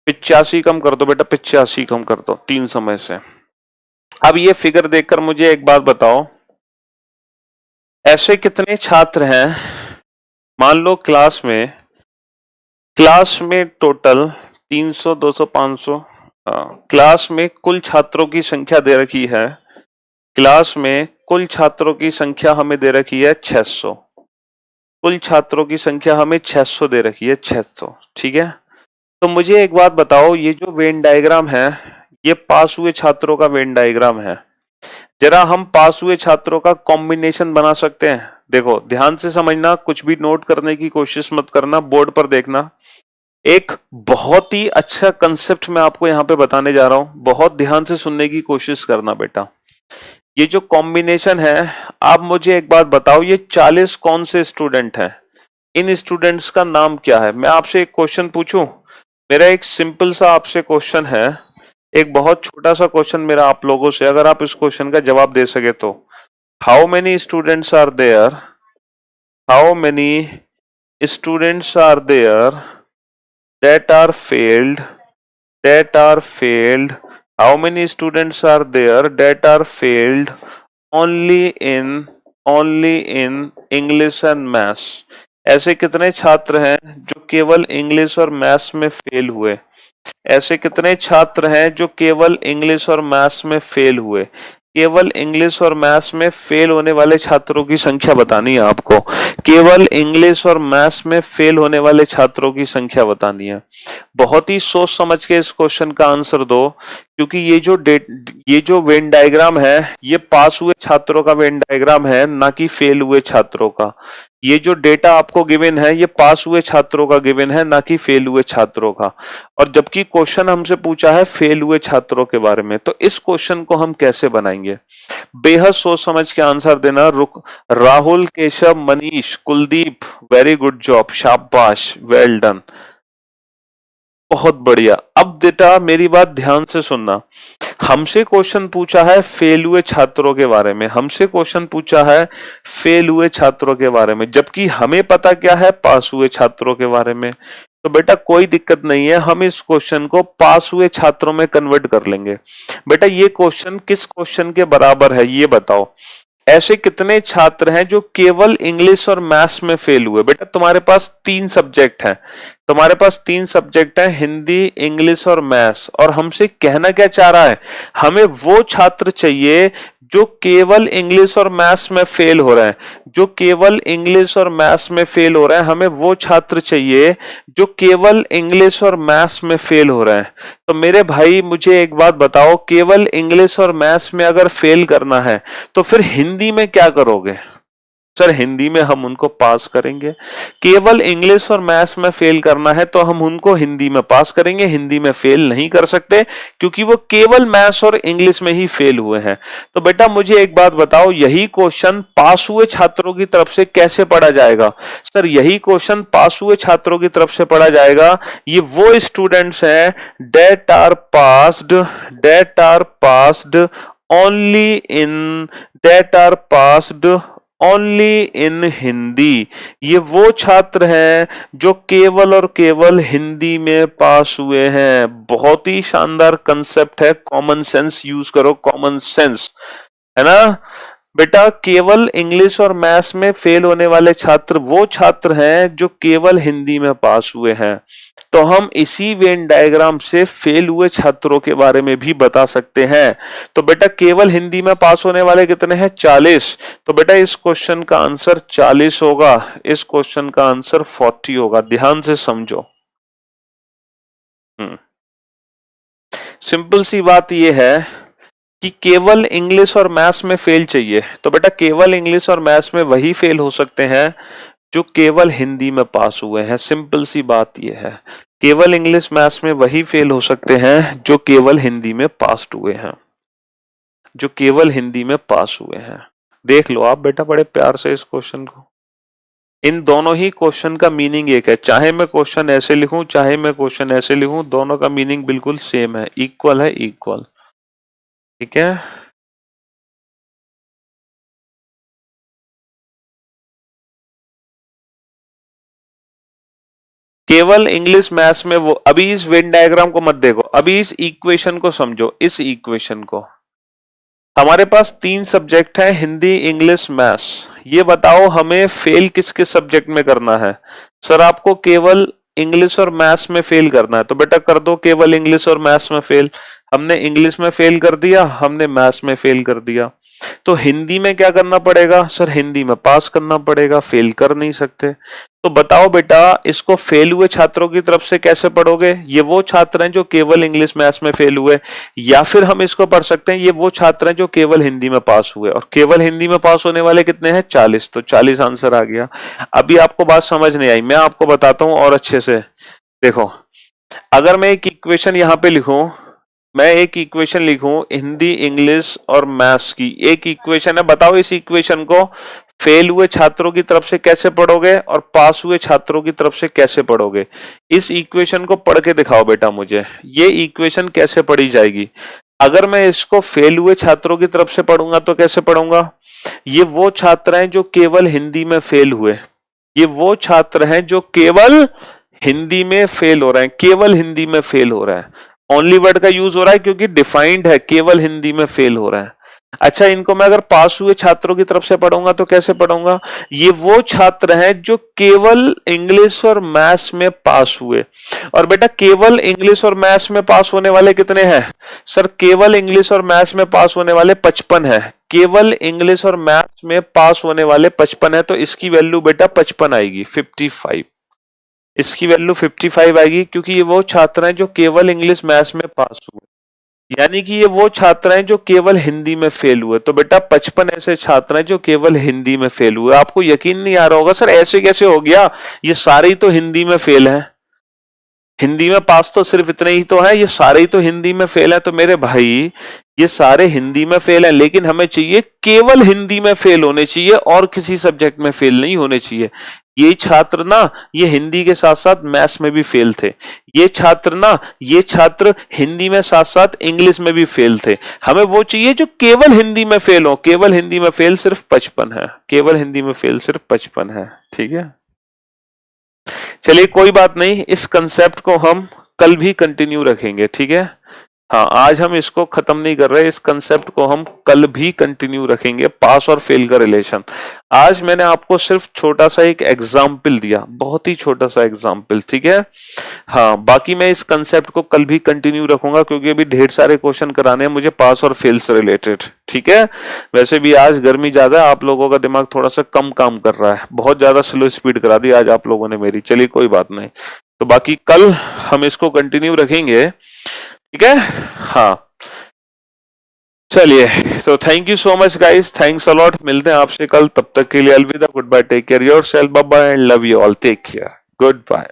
85 कम कर दो बेटा, 85 कम कर दो 300 में से। अब ये फिगर देखकर मुझे एक बात बताओ, ऐसे कितने छात्र हैं? मान लो क्लास में टोटल 300 200 500, क्लास में कुल छात्रों की संख्या दे रखी है। क्लास में कुल छात्रों की संख्या हमें दे रखी है 600। कुल छात्रों की संख्या हमें 600 दे रखी है, 600। ठीक है, तो मुझे एक बात बताओ, ये जो वेन डायग्राम है ये पास हुए छात्रों का वेन डायग्राम है। जरा हम पास हुए छात्रों का कॉम्बिनेशन बना सकते हैं? देखो ध्यान से समझना, कुछ भी नोट करने की कोशिश मत करना, बोर्ड पर देखना। एक बहुत ही अच्छा कंसेप्ट मैं आपको यहाँ पे बताने जा रहा हूं, बहुत ध्यान से सुनने की कोशिश करना बेटा। ये जो कॉम्बिनेशन है, आप मुझे एक बात बताओ, ये 40 कौन से स्टूडेंट हैं? इन स्टूडेंट्स का नाम क्या है? मैं आपसे एक क्वेश्चन पूछूं? मेरा एक सिंपल सा आपसे क्वेश्चन है, एक बहुत छोटा सा क्वेश्चन मेरा आप लोगों से, अगर आप इस क्वेश्चन का जवाब दे सके तो। How many students are there? How many students are there that are failed? How many students are there that are failed only in English and Maths? ऐसे कितने छात्र हैं जो केवल इंग्लिश और मैथ्स में फेल हुए? ऐसे कितने छात्र हैं जो केवल इंग्लिश और मैथ्स में फेल हुए? केवल इंग्लिश और मैथ्स में फेल होने वाले छात्रों की संख्या बतानी है आपको। केवल इंग्लिश और मैथ्स में फेल होने वाले छात्रों की संख्या बतानी है। बहुत ही सोच समझ के इस क्वेश्चन का आंसर दो, क्योंकि ये जो वेन डायग्राम है ये पास हुए छात्रों का वेन डायग्राम है, ना कि फेल हुए छात्रों का। ये जो डेटा आपको गिवन है ये पास हुए छात्रों का गिवन है, ना कि फेल हुए छात्रों का। और जबकि क्वेश्चन हमसे पूछा है फेल हुए छात्रों के बारे में, तो इस क्वेश्चन को हम कैसे बनाएंगे? बेहद सोच समझ के आंसर देना। Rahul, Keshav, Manish, Kuldeep, very good job, शाबाश, वेल डन, बहुत बढ़िया। अब बेटा मेरी बात ध्यान से सुनना, हमसे क्वेश्चन पूछा है फेल हुए छात्रों के बारे में, हमसे क्वेश्चन पूछा है फेल हुए छात्रों के बारे में, जबकि हमें पता क्या है? पास हुए छात्रों के बारे में। तो बेटा कोई दिक्कत नहीं है, हम इस क्वेश्चन को पास हुए छात्रों में कन्वर्ट कर लेंगे। बेटा ये क्वेश्चन किस क्वेश्चन के बराबर है ये बताओ? ऐसे कितने छात्र हैं जो केवल इंग्लिश और मैथ्स में फेल हुए? बेटा तुम्हारे पास 3 सब्जेक्ट हैं, तुम्हारे पास 3 सब्जेक्ट हैं, हिंदी, इंग्लिश और मैथ्स। और हमसे कहना क्या चाह रहा है? हमें वो छात्र चाहिए जो केवल इंग्लिश और मैथ्स में फेल हो रहे हैं, जो केवल इंग्लिश और मैथ्स में फेल हो रहे हैं। हमें वो छात्र चाहिए जो केवल इंग्लिश और मैथ्स में फेल हो रहे हैं। तो मेरे भाई मुझे एक बात बताओ, केवल इंग्लिश और मैथ्स में अगर फेल करना है तो फिर हिंदी में क्या करोगे? सर हिंदी में हम उनको पास करेंगे। केवल इंग्लिश और मैथ्स में फेल करना है तो हम उनको हिंदी में पास करेंगे, हिंदी में फेल नहीं कर सकते क्योंकि वो केवल मैथ्स और इंग्लिश में ही फेल हुए हैं। तो बेटा मुझे एक बात बताओ, यही क्वेश्चन पास हुए छात्रों की तरफ से कैसे पढ़ा जाएगा? सर यही क्वेश्चन पास हुए छात्रों की तरफ से पढ़ा जाएगा। ये वो स्टूडेंट्स हैं that are passed only in that are passed only in Hindi. ये वो छात्र हैं जो केवल और केवल हिंदी में पास हुए हैं। बहुत ही शानदार कंसेप्ट है, कॉमन सेंस यूज करो, कॉमन सेंस, है ना बेटा। केवल इंग्लिश और मैथ्स में फेल होने वाले छात्र वो छात्र हैं जो केवल हिंदी में पास हुए हैं। तो हम इसी वेन डायग्राम से फेल हुए छात्रों के बारे में भी बता सकते हैं। तो बेटा केवल हिंदी में पास होने वाले कितने हैं? 40। तो बेटा इस क्वेश्चन का आंसर 40 होगा, इस क्वेश्चन का आंसर 40 होगा। ध्यान से समझो। सिंपल सी बात यह है कि केवल इंग्लिश और मैथ्स में फेल चाहिए, तो बेटा केवल इंग्लिश और मैथ्स में वही फेल हो सकते हैं जो केवल हिंदी में पास हुए हैं। सिंपल सी बात यह है, केवल इंग्लिश मैथ्स में वही फेल हो सकते हैं जो केवल हिंदी में पास हुए हैं, जो केवल हिंदी में पास हुए हैं। देख लो आप बेटा बड़े प्यार से इस क्वेश्चन को। इन दोनों ही क्वेश्चन का मीनिंग एक है, चाहे मैं क्वेश्चन ऐसे लिखूं चाहे मैं क्वेश्चन ऐसे लिखूं, दोनों का मीनिंग बिल्कुल सेम है, इक्वल है, इक्वल। ठीक है, केवल इंग्लिश मैथ्स में वो। अभी इस वेन डायग्राम को मत देखो, अभी इस इक्वेशन को समझो। इस इक्वेशन को, हमारे पास 3 सब्जेक्ट हैं, हिंदी, इंग्लिश, मैथ्स। ये बताओ हमें फेल किस किस सब्जेक्ट में करना है? सर आपको केवल इंग्लिश और मैथ्स में फेल करना है, तो बेटा कर दो केवल इंग्लिश और मैथ्स में फेल। हमने इंग्लिश में फेल कर दिया, हमने मैथ्स में फेल कर दिया। तो हिंदी में क्या करना पड़ेगा? सर हिंदी में पास करना पड़ेगा, फेल कर नहीं सकते। तो बताओ बेटा इसको फेल हुए छात्रों की तरफ से कैसे पढ़ोगे? ये वो छात्र हैं जो केवल इंग्लिश मैथ्स में फेल हुए, या फिर हम इसको पढ़ सकते हैं ये वो छात्र हैं जो केवल हिंदी में पास हुए, और केवल हिंदी में पास होने वाले कितने हैं? 40। तो 40 आंसर आ गया। अभी आपको बात समझ नहीं आई, मैं आपको बताता हूं और अच्छे से। देखो अगर मैं एक इक्वेशन यहां पे लिखूं, मैं एक इक्वेशन लिखूं हिंदी, इंग्लिश और मैथ्स की, एक इक्वेशन है। बताओ इस इक्वेशन को फेल हुए छात्रों की तरफ से कैसे पढ़ोगे और पास हुए छात्रों की तरफ से कैसे पढ़ोगे? इस इक्वेशन को पढ़ के दिखाओ बेटा मुझे, ये इक्वेशन कैसे पढ़ी जाएगी। अगर मैं इसको फेल हुए छात्रों की तरफ से पढ़ूंगा तो कैसे पढ़ूंगा? ये वो छात्र हैं जो केवल हिंदी में फेल हुए, ये वो छात्र हैं जो केवल हिंदी में फेल हो रहे हैं, केवल हिंदी में फेल हो रहे हैं। ओनली वर्ड का यूज हो रहा है क्योंकि डिफाइंड है, केवल हिंदी में फेल हो रहा है। अच्छा, इनको मैं अगर पास हुए छात्रों की तरफ से पढ़ूंगा तो कैसे पढ़ूंगा? ये वो छात्र हैं जो केवल इंग्लिश और मैथ्स में पास हुए। और बेटा केवल इंग्लिश और मैथ्स में पास होने वाले कितने हैं? सर केवल इंग्लिश और मैथ्स में पास होने वाले 55 है। केवल इंग्लिश और मैथ्स में पास होने वाले 55 है, तो इसकी वैल्यू बेटा 55 आएगी, 55। इसकी वैल्यू 55 आएगी क्योंकि ये वो छात्र हैं जो केवल इंग्लिश मैथ्स में पास हुए, यानी कि ये वो छात्र हैं जो केवल हिंदी में फेल हुए। तो बेटा 55 ऐसे छात्र हैं जो केवल हिंदी में फेल हुए। आपको यकीन नहीं आ रहा होगा सर ऐसे कैसे हो गया, ये सारे ही तो हिंदी में फेल हैं, हिंदी में पास तो सिर्फ इतने ही तो है, ये सारे ही तो हिंदी में फेल है। तो मेरे भाई ये सारे हिंदी में फेल है, लेकिन हमें चाहिए केवल हिंदी में फेल होने चाहिए और किसी सब्जेक्ट में फेल नहीं होने चाहिए। ये छात्र ना ये हिंदी के साथ साथ मैथ्स में भी फेल थे, ये छात्र ना ये छात्र हिंदी में साथ साथ इंग्लिश में भी फेल थे। हमें वो चाहिए जो केवल हिंदी में फेल हो। केवल हिंदी में फेल सिर्फ 55 है, केवल हिंदी में फेल सिर्फ 55 है। ठीक है, चलिए कोई बात नहीं, इस कंसेप्ट को हम कल भी कंटिन्यू रखेंगे। ठीक है, हाँ आज हम इसको खत्म नहीं कर रहे, इस कंसेप्ट को हम कल भी कंटिन्यू रखेंगे, पास और फेल का रिलेशन। आज मैंने आपको सिर्फ छोटा सा एक एग्जाम्पल दिया, बहुत ही छोटा सा एग्जाम्पल। ठीक है, हाँ बाकी मैं इस कंसेप्ट को कल भी कंटिन्यू रखूंगा क्योंकि अभी ढेर सारे क्वेश्चन कराने हैं मुझे पास और फेल से रिलेटेड। ठीक है, वैसे भी आज गर्मी ज्यादा है, आप लोगों का दिमाग थोड़ा सा कम काम कर रहा है, बहुत ज्यादा स्लो स्पीड करा दी आज आप लोगों ने मेरी। चलिए कोई बात नहीं, तो बाकी कल हम इसको कंटिन्यू रखेंगे। ठीक है, हाँ चलिए, तो thank you so much guys, thanks a lot, मिलते हैं आपसे कल, तब तक के लिए अलविदा, goodbye, take care yourself, bye bye and love you all, take care, good bye.